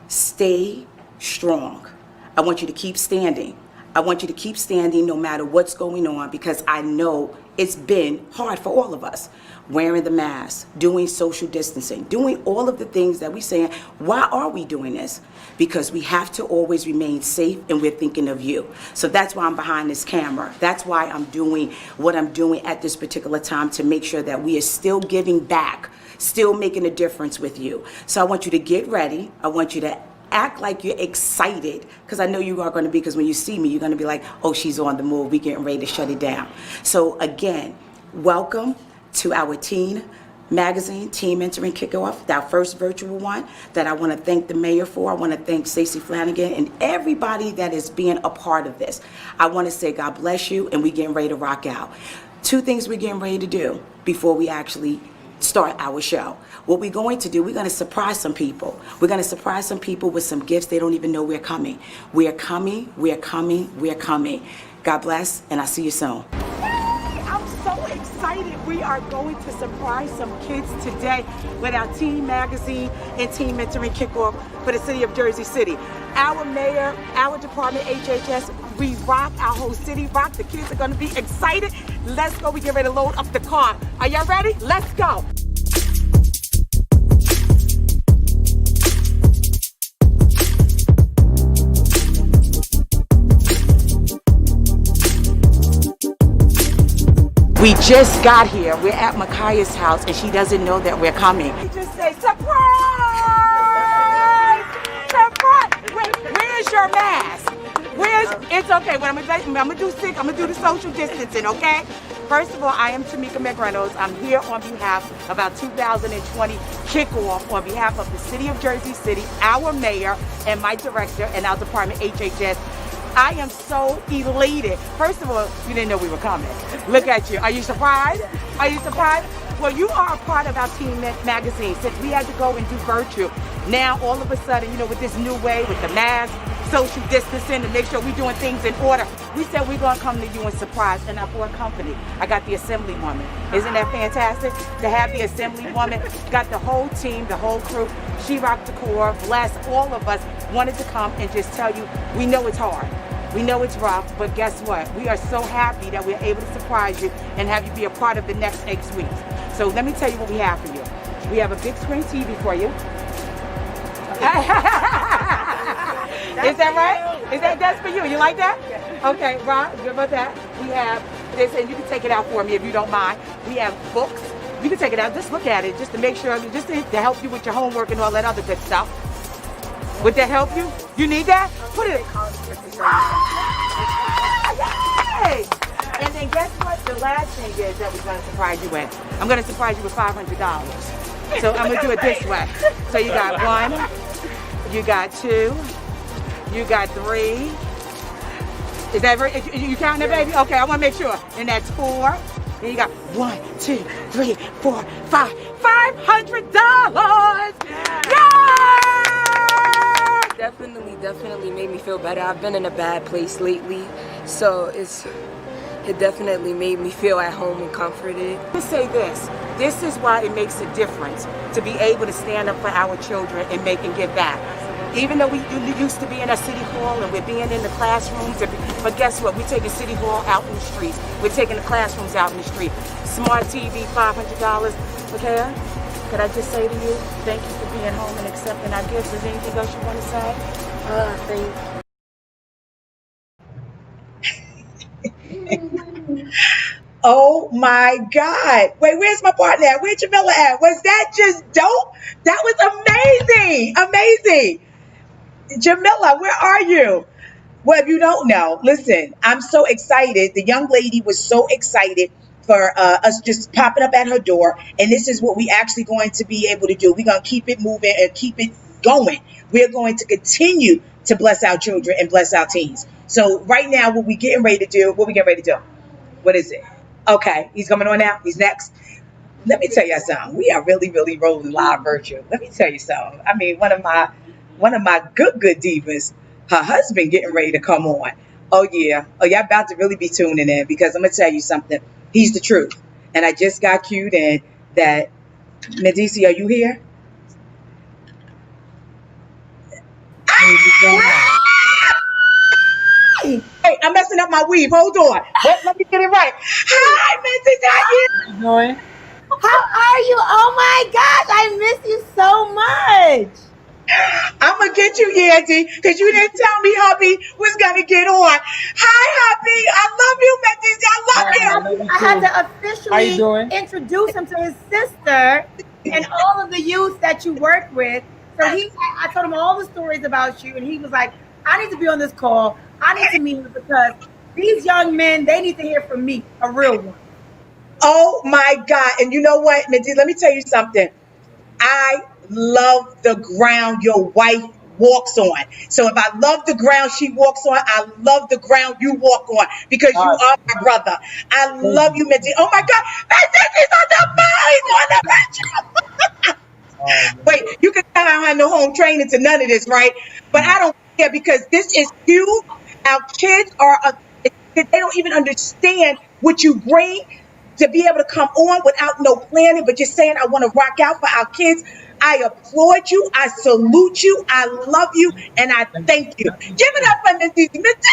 Stay strong. I want you to keep standing. I want you to keep standing no matter what's going on, because I know it's been hard for all of us. Wearing the mask, doing social distancing, doing all of the things that we're saying. Why are we doing this? Because we have to always remain safe, and we're thinking of you. So that's why I'm behind this camera. That's why I'm doing what I'm doing at this particular time, to make sure that we are still giving back, still making a difference with you. So I want you to get ready. I want you to act like you're excited, because I know you are going to be, because when you see me, you're going to be like, oh, she's on the move. We're getting ready to shut it down. So again, welcome to our Teen Magazine Team Mentoring Kickoff, that first virtual one that I want to thank the mayor for. I want to thank Stacey Flanagan and everybody that is being a part of this. I want to say God bless you, and we getting ready to rock out. Two things we're getting ready to do before we actually start our show. What we're going to do, we're going to surprise some people. We're going to surprise some people with some gifts they don't even know we're coming. We're coming, we're coming, we're coming. God bless, and I'll see you soon. I'm so excited. We are going to surprise some kids today with our Teen Magazine and Teen Mentoring Kickoff for the city of Jersey City. Our mayor, our department, HHS, we rock, our whole city rock. The kids are going to be excited. Let's go. We get ready to load up the car. Are y'all ready? Let's go. We just got here. We're at Micaiah's house, and she doesn't know that we're coming. We just say, surprise! Surprise! Where's your mask? It's okay. What I'm gonna do I'm gonna do the social distancing, okay? First of all, I am Tamika McReynolds. I'm here on behalf of our 2020 kickoff on behalf of the city of Jersey City, our mayor, and my director, and our department, HHS. I am so elated. First of all, you didn't know we were coming. Look at you. Are you surprised? Are you surprised? Well, you are a part of our Teen Magazine. Since we had to go and do virtual, now all of a sudden, with this new way, with the mask, social distancing, to make sure we're doing things in order, we said we're going to come to you and surprise. And I brought company. I got the Assemblywoman. Isn't that fantastic? To have the Assemblywoman, got the whole team, the whole crew, Sherockdecor, BLESC, all of us wanted to come and just tell you, we know it's hard. We know it's rough, but guess what? We are so happy that we're able to surprise you and have you be a part of the next 8 weeks. So let me tell you what we have for you. We have a big screen TV for you. Is that right? That's for you. You like that? Okay, Ron, good about that. We have this, and you can take it out for me if you don't mind. We have books. You can take it out. Just look at it, just to make sure, just to help you with your homework and all that other good stuff. Would that help you? You need that? Put it. Yay! And then guess what? The last thing is that we're going to surprise you with. I'm going to surprise you with $500. So I'm going to do it this way. So you got 1, you got 2, you got 3. Is that right? You counting that, baby? Okay, I want to make sure. And that's 4. Then you got 1, 2, 3, 4, 5. $500! Yay! Definitely made me feel better. I've been in a bad place lately, so it definitely made me feel at home and comforted. To say this is why it makes a difference to be able to stand up for our children and make and give back. Even though we used to be in a city hall and we're being in the classrooms, but guess what? We're taking city hall out in the streets. We're taking the classrooms out in the street. Smart TV, $500. Okay? Could I just say to you, thank you for being home and accepting our gifts. Is there anything else you want to say? Thank you. Oh my God. Wait, where's my partner at? Where's Jamila at? Was that just dope? That was amazing. Amazing. Jamila, where are you? Well, if you don't know, listen, I'm so excited. The young lady was so excited for us just popping up at her door. And this is what we actually going to be able to do. We're going to keep it moving and keep it going. We're going to continue to bless our children and bless our teens. So right now, what we getting ready to do, what is it? Okay, he's coming on now. He's next. Let me tell you something. We are really, really rolling live virtual. Let me tell you something. I mean, one of my good divas, her husband getting ready to come on. Oh yeah. Oh, y'all about to really be tuning in, because I'm gonna tell you something. He's the truth. And I just got cued in that. Degise, are you here? Hey, I'm messing up my weave. Hold on. Let me get it right. Hi, Mrs. How you doing? How are you? Oh my gosh, I miss you so much. I'm going to get you, Yandy, because you didn't tell me hubby was going to get on. Hi, hubby. I love you, Mrs. I love you. I had to officially introduce him to his sister and all of the youth that you work with. So I told him all the stories about you, and he was like, I need to be on this call. I need to meet you because these young men, they need to hear from me, a real one. Oh my God. And you know what, Mindy, let me tell you something. I love the ground your wife walks on. So if I love the ground she walks on, I love the ground you walk on because you are my brother. I love you, Mindy. Oh my God. Mindy's on the phone. On the Wait, you can tell I don't have no home training to none of this, right? But I don't care because this is you. Our kids they don't even understand what you bring to be able to come on without no planning, but just saying, I want to rock out for our kids. I applaud you. I salute you. I love you. And I thank you. Give it up for Miss Dizzy. Miss Dizzy!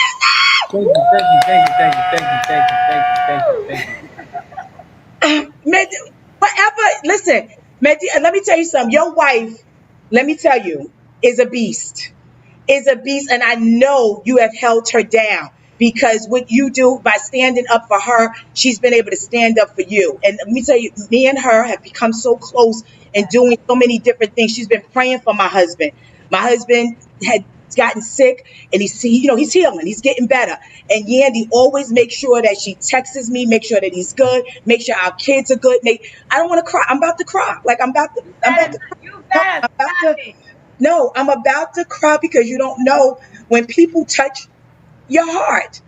Thank you. Whatever. Listen, let me tell you something. Your wife, let me tell you, is a beast. Is a beast. And I know you have held her down. Because what you do by standing up for her, she's been able to stand up for you. And let me tell you, me and her have become so close and doing so many different things. She's been praying for my husband. My husband had gotten sick and he's healing. He's getting better. And Yandy always makes sure that she texts me, make sure that he's good, make sure our kids are good. I don't want to cry. I'm about to cry. Like I'm about to cry because you don't know when people touch your heart.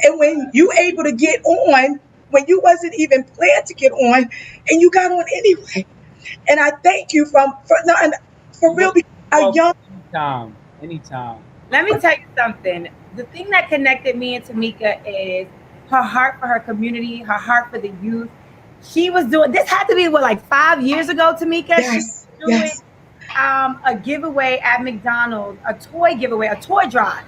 And when you able to get on when you wasn't even planned to get on and you got on anyway. And I thank you for real because a young anytime. Let me tell you something. The thing that connected me and Tamika is her heart for her community, her heart for the youth. She was doing this had to be like 5 years ago, Tamika. Yes, she was doing a giveaway at McDonald's, a toy giveaway, a toy drive.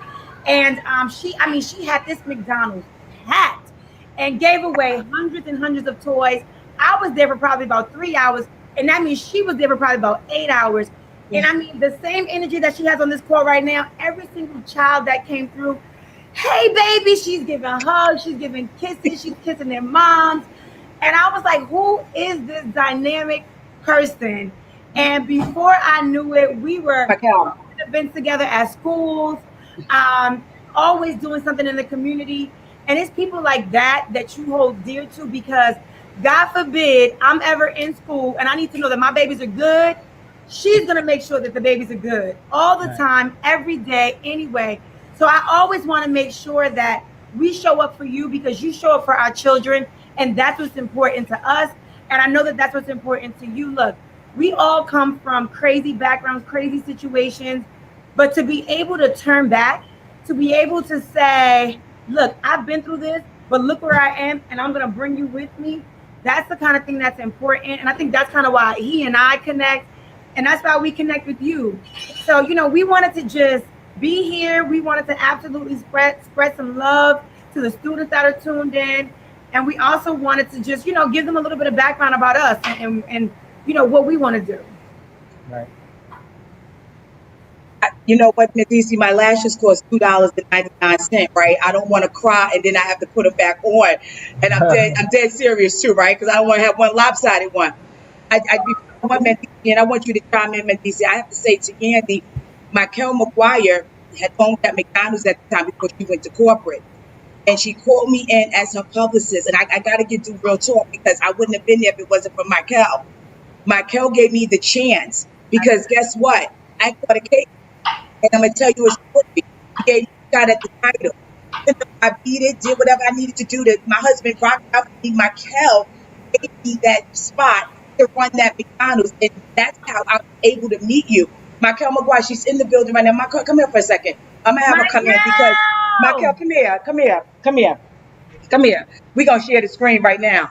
And she had this McDonald's packed and gave away hundreds and hundreds of toys. I was there for probably about 3 hours. And that means she was there for probably about 8 hours. And I mean, the same energy that she has on this call right now, every single child that came through, hey, baby, she's giving hugs, she's giving kisses, she's kissing their moms. And I was like, who is this dynamic person? And before I knew it, we were doing events together at schools. Always doing something in the community. And it's people like that you hold dear to because God forbid I'm ever in school and I need to know that my babies are good. She's going to make sure that the babies are good all the time, every day, anyway. So I always want to make sure that we show up for you because you show up for our children. And that's what's important to us. And I know that that's what's important to you. Look, we all come from crazy backgrounds, crazy situations. But to be able to turn back, to be able to say, look, I've been through this, but look where I am, and I'm going to bring you with me. That's the kind of thing that's important. And I think that's kind of why he and I connect. And that's why we connect with you. So, we wanted to just be here. We wanted to absolutely spread some love to the students that are tuned in. And we also wanted to just, give them a little bit of background about us and what we want to do. Right. You know what, Degise, my lashes cost $2.99, right? I don't want to cry and then I have to put them back on. And I'm dead serious too, right? Because I don't want to have one lopsided one. And I want you to chime in, Degise. I have to say to Yandy, Michael McGuire had owned at McDonald's at the time before she went to corporate. And she called me in as her publicist. And I got to get to real talk because I wouldn't have been there if it wasn't for Michael. Michael gave me the chance because guess what? I got a cake. And I'm going to tell you a story. He gave me a shot at the title. I beat it, did whatever I needed to do. My husband rocked out for me. Michael gave me that spot to run that McDonald's. And that's how I was able to meet you. Michael McGuire, she's in the building right now. Michael, come here for a second. I'm going to have her come in because, Michael, come here. We're going to share the screen right now.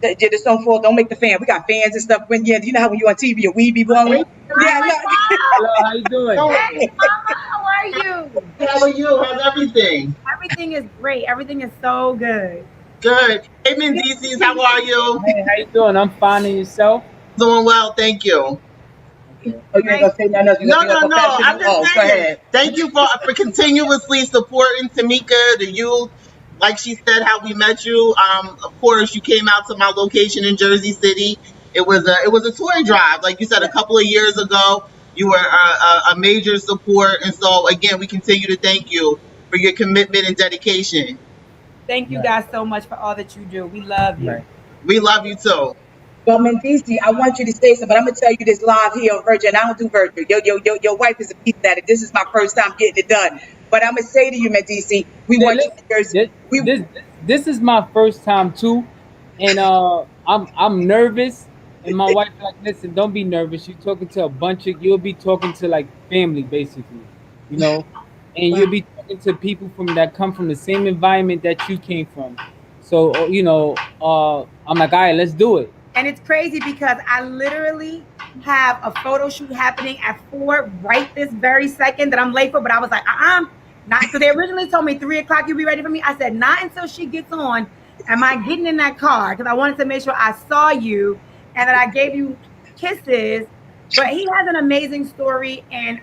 Just don't make the fan. We got fans and stuff. You know how when you're on TV, your weed be blowing? Yeah, hello, how you doing? Hey, Mama, how are you? How are you? How's everything? Everything is great. Everything is so good. Good. Hey, Degise, how are you? Hey, how you doing? I'm fine. And yourself? Doing well, thank you. Oh, you ain't gonna say nothing else? No. I'm just saying. Thank you for continuously supporting Tamika, the youth. Like she said, how we met you. Of course, you came out to my location in Jersey City. It was a toy drive, like you said, a couple of years ago. You were a major support, and so again, we continue to thank you for your commitment and dedication. Thank you guys so much for all that you do. We love you. We love you too. Well, Mendici, I want you to say something, but I'm gonna tell you this live here on Virgin. I don't do virtual. Your wife is a piece at it. This is my first time getting it done. But I'm gonna say to you, Mendici, we want you to Jersey. This is my first time too, and I'm nervous. And my wife like, listen, don't be nervous. You'll be talking to like family basically, you know, and you'll be talking to people that come from the same environment that you came from. So you know, I'm like, all right, let's do it. And it's crazy because I literally have a photo shoot happening at 4 right this very second that I'm late for, but I was like, not, because they originally told me 3 o'clock you'll be ready for me. I said, not until she gets on. Am I getting in that car? Because I wanted to make sure I saw you and that I gave you kisses. But he has an amazing story, and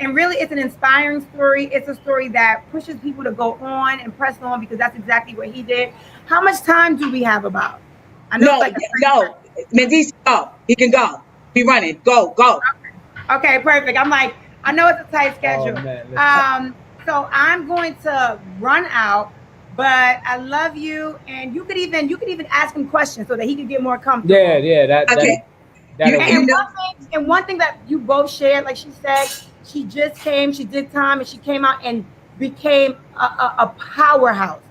really it's an inspiring story. It's a story that pushes people to go on and press on, because that's exactly what he did. How much time do we have about? I know no, Mendici, go. He can go. Be running. Go. Okay, perfect. I'm like, I know it's a tight schedule. So I'm going to run out, but I love you, and you could even ask him questions so that he could get more comfortable. Yeah. And one thing that you both shared, like she said, she just came, she did time, and she came out and became a powerhouse.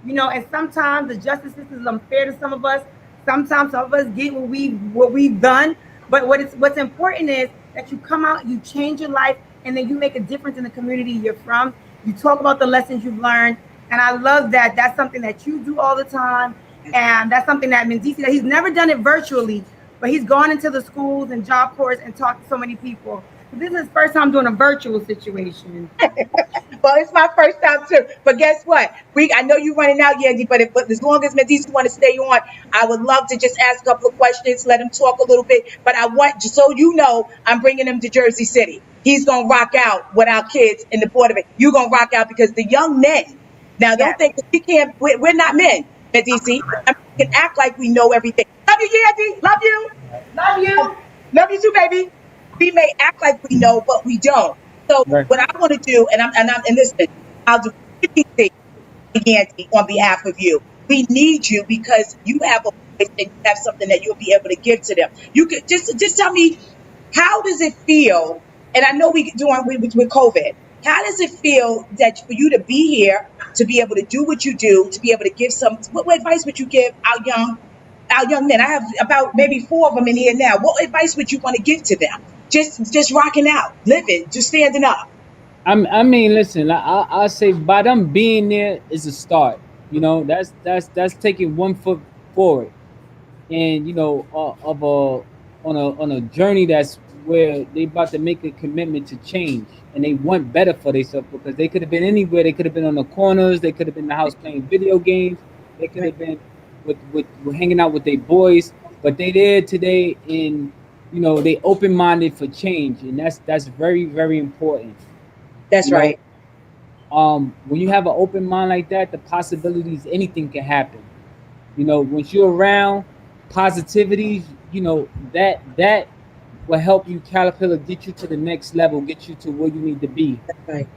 You know, and sometimes the justice system is unfair to some of us. Sometimes some of us get what we've done, but what's important is that you come out, you change your life, and then you make a difference in the community you're from. You talk about the lessons you've learned, and I love that. That's something that you do all the time, and that's something that Mendici, that he's never done it virtually, but he's gone into the schools and job corps and talked to so many people. This is his first time doing a virtual situation. Well, it's my first time too. But guess what? I know you're running out, Yandy, but as long as Mendici want to stay on, I would love to just ask a couple of questions, let him talk a little bit. But I want, just so you know, I'm bringing him to Jersey City. He's going to rock out with our kids in the Port of it. You're going to rock out because the young men, now don't think that we can't, we're not men, Mendici. We can act like we know everything. Love you, Yandy. Love you. Love you. Love you too, baby. We may act like we know, but we don't. So what I want to do, and listen, I'll do anything, Yandy, on behalf of you. We need you because you have a voice and you have something that you'll be able to give to them. You could just tell me, how does it feel? And I know we doing with COVID. How does it feel that for you to be here, to be able to do what you do, to be able to give what advice would you give our young men? I have about maybe 4 of them in here now. What advice would you want to give to them? Just rocking out, living, just standing up. I mean, listen, I say by them being there is a start. You know, that's taking 1 foot forward, and you know, on a journey that's where they about to make a commitment to change, and they want better for themselves, because they could have been anywhere. They could have been on the corners. They could have been in the house playing video games. They could have been with hanging out with their boys, but they there today, and you know, they open-minded for change, and that's very, very important. That's right. When you have an open mind like that, the possibilities, anything can happen. You know, once you're around positivity, you know, that will help you caterpillar, get you to the next level, get you to where you need to be. That's right.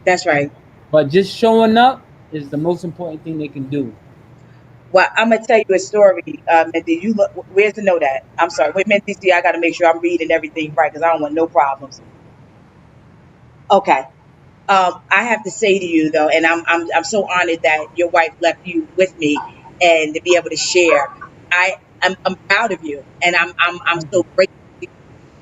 That's right. But just showing up is the most important thing they can do. Well, I'm gonna tell you a story, Mindy. You look. Where's the note at? I'm sorry. Wait, Mindy. See, I got to make sure I'm reading everything right because I don't want no problems. Okay. I have to say to you though, and I'm so honored that your wife left you with me and to be able to share. I'm proud of you, and I'm so grateful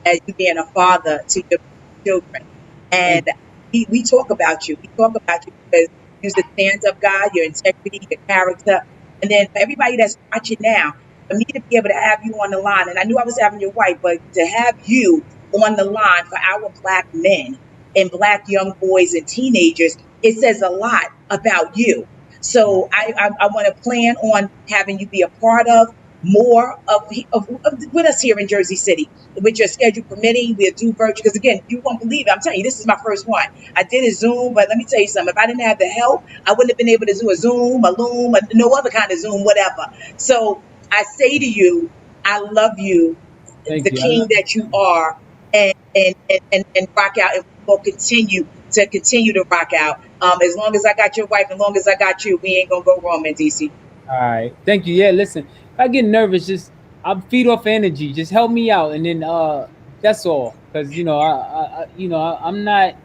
as you being a father to your children. And we talk about you. We talk about you because you're the stand-up guy, your integrity, your character. And then for everybody that's watching now, for me to be able to have you on the line, and I knew I was having your wife, but to have you on the line for our Black men and Black young boys and teenagers, it says a lot about you. So I want to plan on having you be a part of more of with us here in Jersey City. With your schedule permitting, we'll do virtual, because again, you won't believe it. I'm telling you, this is my first one. I did a Zoom, but let me tell you something. If I didn't have the help, I wouldn't have been able to do a Zoom, a Loom, no other kind of Zoom, whatever. So I say to you, I love you, the king that you are, and rock out, and we'll continue to rock out. As long as I got your wife, as long as I got you, we ain't gonna go wrong, man, DC. All right. Thank you. Yeah, listen, if I get nervous, just I'll feed off energy. Just help me out, and then that's all. Cause I'm not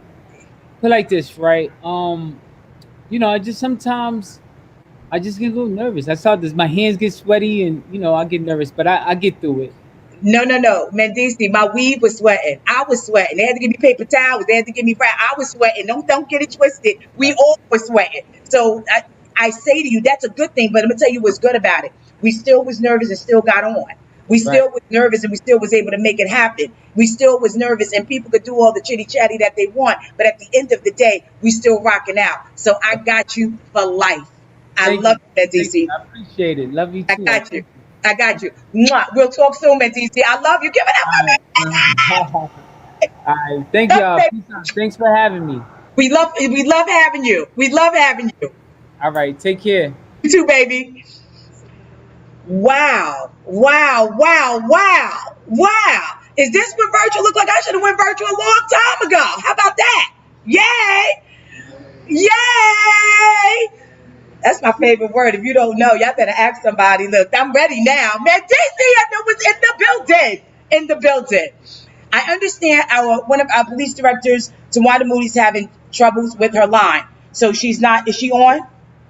put like this, right? I just sometimes I just get a little nervous. I saw this. My hands get sweaty, and I get nervous, but I get through it. No. Mendici, my weave was sweating. I was sweating. They had to give me paper towels. They had to give me I was sweating. Don't get it twisted. We all were sweating. So I say to you, that's a good thing. But I'm gonna tell you what's good about it. We still was nervous and still got on. We still was nervous and we still was able to make it happen. We still was nervous and people could do all the chitty chatty that they want. But at the end of the day, we still rocking out. So I got you for life. I love you, Mendici. I appreciate it. Love you too. I got you. Mwah. We'll talk soon, Mendici. I love you. Give it up for me. All right. Thank y'all. Thanks for having me. We love having you. We love having you. All right. Take care. You too, baby. Wow. Is this what virtual look like? I should have went virtual a long time ago. How about that? Yay! That's my favorite word. If you don't know, y'all better ask somebody. Look, I'm ready now. Man, DC was in the building. I understand one of our police directors, Tawanda Moody's having troubles with her line. So she's not, is she on?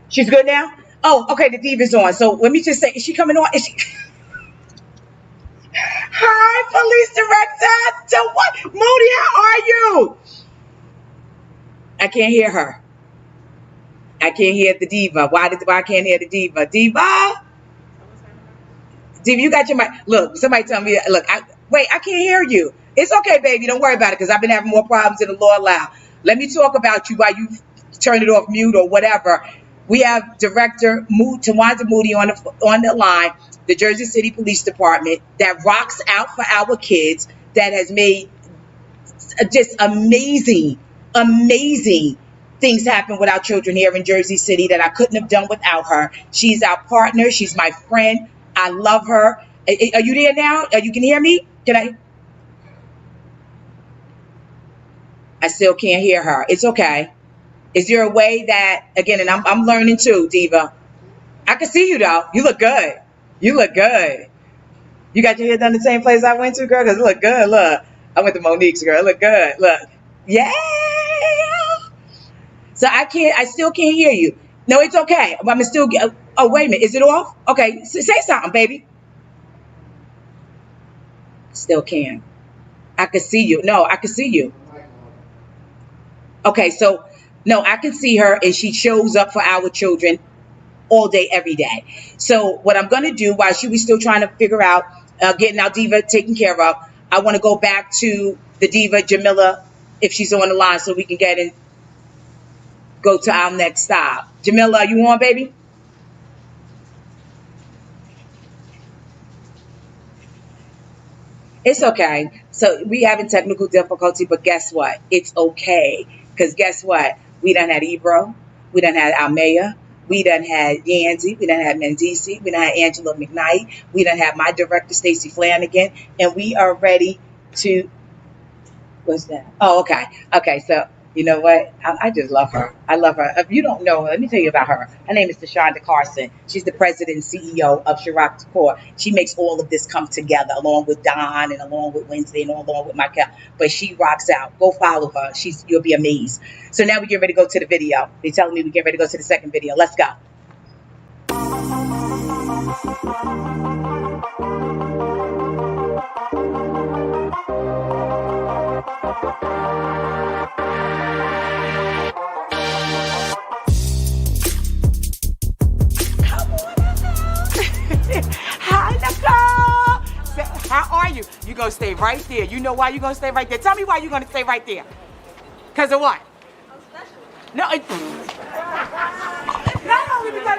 She's good now? Oh, okay, the diva's on. So let me just say, is she coming on? Is she? Hi, police director. Moody, how are you? I can't hear her. I can't hear the diva. Why I can't hear the diva? Diva, you got your mic. Look, somebody tell me. Look, I can't hear you. It's okay, baby. Don't worry about it because I've been having more problems than the law allow. Let me talk about you while you turn it off mute or whatever. We have Director Tawanda Moody on the line, the Jersey City Police Department that rocks out for our kids, that has made just amazing things happen with our children here in Jersey City that I couldn't have done without her. She's our partner. She's my friend. I love her. Are you there now? You can hear me? I still can't hear her. It's okay. Is there a way that, again, and I'm learning too, Diva. I can see you though. You look good. You got your hair done the same place I went to, girl? Because it look good. Look. I went to Monique's, girl. It look good. Look. Yeah. So I still can't hear you. No, it's okay. I'm still, oh, wait a minute. Is it off? Okay. Say something, baby. Still can. I can see you. No, I can see you. Okay, so, no, I can see her and she shows up for our children all day, every day. So what I'm going to do while she was still trying to figure out getting our diva taken care of, I want to go back to the diva, Jamila, if she's on the line so we can get in. Go to our next stop. Jamila, are you on, baby? It's okay. So we having technical difficulty, but guess what? It's okay. Because guess what? We done had Ebro. We done had our mayor. We done had Yanzi. We done had Mendici. We done had Angela McKnight. We done had my director, Stacey Flanagan. And we are ready to, what's that? Oh, okay. Okay, so you know what? I just love her. I love her. If you don't know her, let me tell you about her. Her name is Sherockdecor. She's the president and CEO of Sherockdecor. She makes all of this come together, along with Don and along with Wednesday and along with Michael. But she rocks out. Go follow her. You'll be amazed. So now we get ready to go to the video. They're telling me we get ready to go to the second video. Let's go. How are you? You're going to stay right there. You know why you're going to stay right there? Tell me why you're going to stay right there. Because of what? I'm special. No, not only because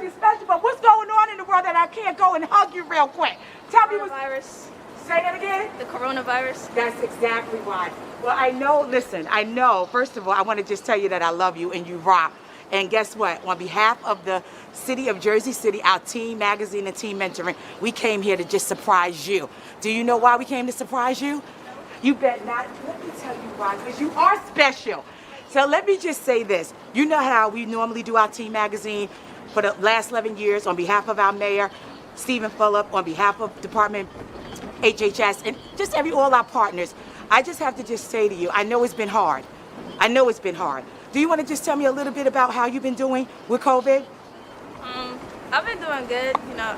you're special, but what's going on in the world that I can't go and hug you real quick? Tell me what's... Say that again? The coronavirus. That's exactly why. Well, I know. First of all, I want to just tell you that I love you and you rock. And guess what? On behalf of the city of Jersey City, our team magazine and team mentoring, we came here to just surprise you. Do you know why we came to surprise you? You bet not. Let me tell you why, because you are special. So let me just say this. You know how we normally do our team magazine? for the last 11 years on behalf of our mayor, Stephen Fulop, on behalf of Department HHS, and just all our partners. I just have to just say to you, I know it's been hard. I know it's been hard. Do you want to just tell me a little bit about how you've been doing with COVID? I've been doing good. You know,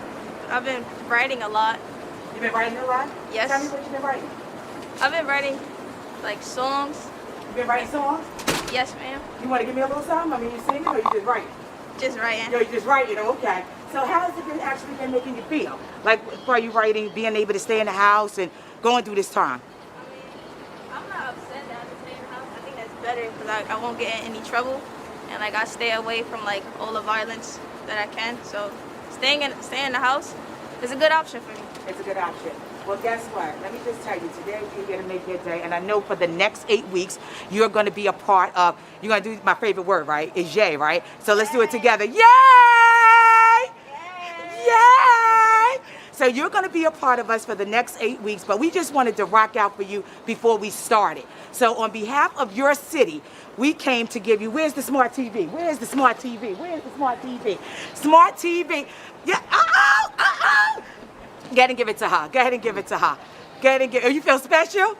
I've been writing a lot. You've been writing a lot? Yes. Tell me what you've been writing. I've been writing like songs. You've been writing songs? Yes, ma'am. You want to give me a little something? I mean, you singing or you just writing? Just writing. You're just writing, okay. So how has it been actually been making you feel? Like, for you writing, being able to stay in the house and going through this time? I'm not upset that I have to stay in the house. I think that's better because I won't get in any trouble, and like I stay away from like all the violence that I can. So staying in the house is a good option for me. It's a good option. Well, guess what? Let me just tell you, today you're going to make your day, and I know for the next 8 weeks, you're going to be a part of, you're going to do my favorite word, right? Is yay, right? So let's do it together. Yay! Yay! So you're going to be a part of us for the next 8 weeks, but we just wanted to rock out for you before we started. So on behalf of your city, we came to give you, where's the smart TV? Where's the smart TV? Where's the smart TV? Smart TV. Yeah, Go ahead and give it to her. Go ahead and give it to her. Go ahead and give. Oh, you feel special?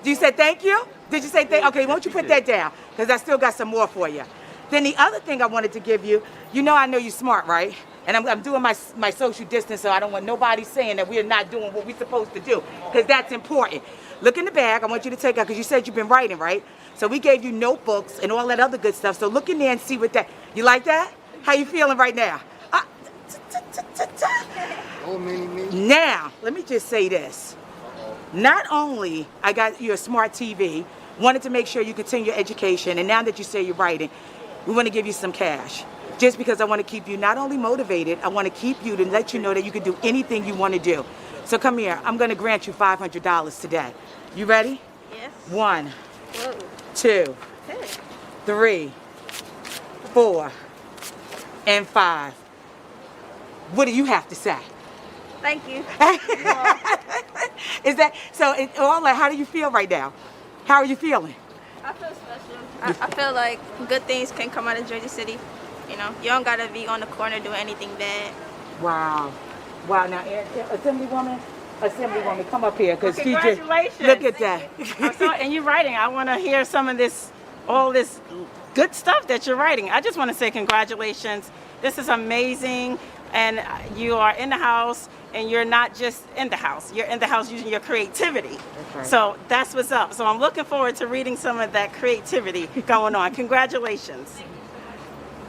Do you say thank you? Did you say thank? Okay, won't you put that down? Because I still got some more for you. Then the other thing I wanted to give you, I know you're smart, right? And I'm doing my social distance, so I don't want nobody saying that we're not doing what we're supposed to do, because that's important. Look in the bag. I want you to take out, because you said you've been writing, right? So we gave you notebooks and all that other good stuff. So look in there and see what that. You like that? How you feeling right now? Now, let me just say this. Not only I got you a smart TV, wanted to make sure you continue your education, and now that you say you're writing, we want to give you some cash. Just because I want to keep you not only motivated, I want to keep you to let you know that you can do anything you want to do. So come here, I'm going to grant you $500 today. You ready? Yes. 1, 2, 3, 4, and 5. What do you have to say? Thank you. Is that so? How do you feel right now? How are you feeling? I feel special. I feel like good things can come out of Jersey City. You don't gotta be on the corner doing anything bad. Wow. Now, Assemblywoman, come up here, because she just Congratulations. look at that. And you're writing. I want to hear some of this, all this good stuff that you're writing. I just want to say congratulations. This is amazing. And you are in the house, and you're not just in the house. You're in the house using your creativity. Right. So that's what's up. So I'm looking forward to reading some of that creativity going on. Congratulations.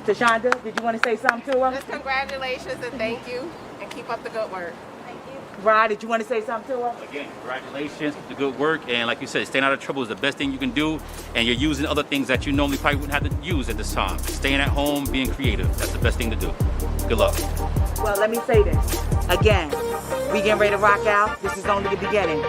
Tashonda, did you want to say something to her? Just congratulations and thank you, and keep up the good work. Thank you. Rod, did you want to say something to her? Again, congratulations, the good work, and like you said, staying out of trouble is the best thing you can do, and you're using other things that you normally probably wouldn't have to use at this time. Staying at home, being creative, that's the best thing to do. Good luck. Well, let me say this. Again, we getting ready to rock out. This is only the beginning.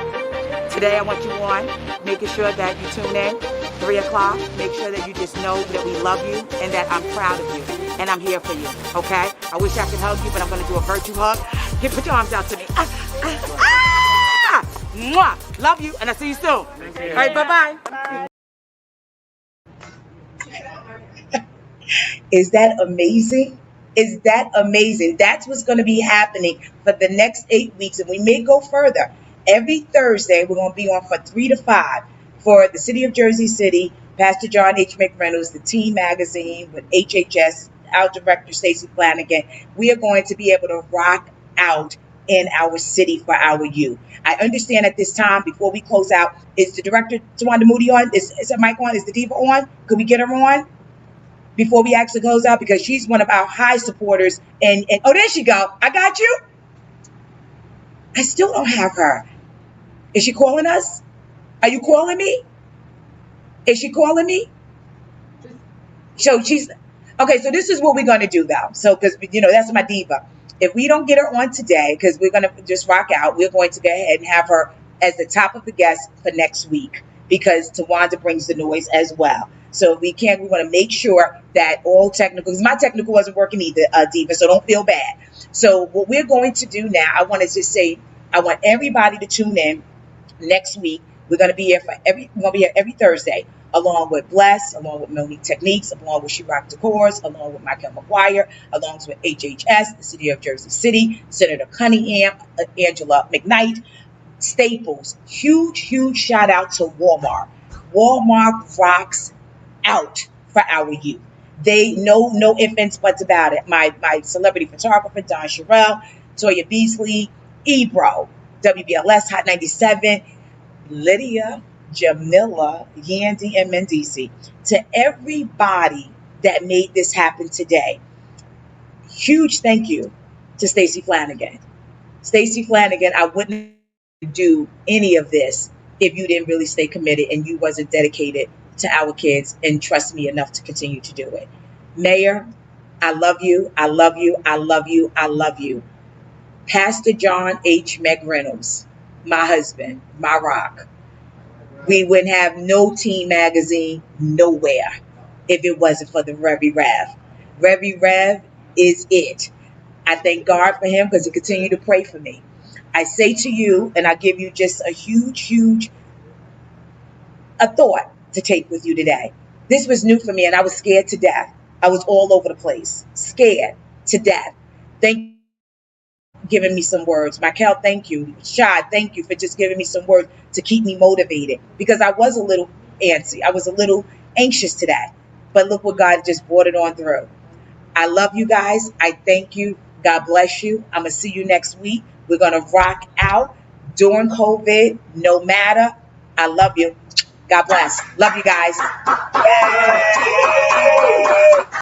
Today I want you on, making sure that you tune in, 3 o'clock. Make sure that you just know that we love you and that I'm proud of you. And I'm here for you, okay? I wish I could hug you, but I'm going to do a virtue hug. Here, put your arms out to me. Mwah! Love you, and I'll see you soon. All right, bye-bye. Is that amazing? Is that amazing? That's what's going to be happening for the next 8 weeks, and we may go further. Every Thursday, we're going to be on from 3 to 5 for the City of Jersey City, Pastor John H. McReynolds, the Teen Magazine with HHS, our director, Stacey Flanagan. We are going to be able to rock out in our city for our youth. I understand at this time, before we close out, is the director, Tawanda Moody, on? Is her mic on? Is the diva on? Could we get her on before we actually close out? Because she's one of our high supporters. And oh, there she go. I got you. I still don't have her. Is she calling us? Are you calling me? Is she calling me? So she's, okay, so this is what we're going to do, though. So, because, that's my diva. If we don't get her on today, because we're going to just rock out, we're going to go ahead and have her as the top of the guest for next week, because Tawanda brings the noise as well. So if we can, we want to make sure that all technical, because my technical wasn't working either, diva, so don't feel bad. So what we're going to do now, I want to just say, I want everybody to tune in next week. We're going to be here every Thursday, along with BLESC, along with Monique Techniques, along with Sherockdecor, along with Michael McGuire, along with HHS, the City of Jersey City, Senator Cunningham, Angela McKnight, Staples. Huge shout out to Walmart. Walmart rocks out for our youth. They no ifs, ands, buts about it. My celebrity photographer, Don Sherrill, Toya Beasley, Ebro, WBLS, Hot 97, Lydia, Jamila, Yandy, and Mendici. To everybody that made this happen today, huge thank you to Stacey Flanagan. Stacey Flanagan, I wouldn't do any of this if you didn't really stay committed and you wasn't dedicated to our kids and trust me enough to continue to do it. Mayor, I love you. I love you. I love you. I love you. Pastor John H. McReynolds, my husband, my rock. We wouldn't have no Teen Magazine nowhere if it wasn't for the Revy Rev. Revy Rev is it. I thank God for him because he continued to pray for me. I say to you, and I give you just a huge thought to take with you today. This was new for me, and I was scared to death. I was all over the place, scared to death. Thank you for giving me some words. Michael, thank you. Shad, thank you for just giving me some words to keep me motivated, because I was a little antsy. I was a little anxious today. But look what God just brought it on through. I love you guys. I thank you. God bless you. I'm going to see you next week. We're going to rock out during COVID, no matter. I love you. God bless. Love you guys. Yay!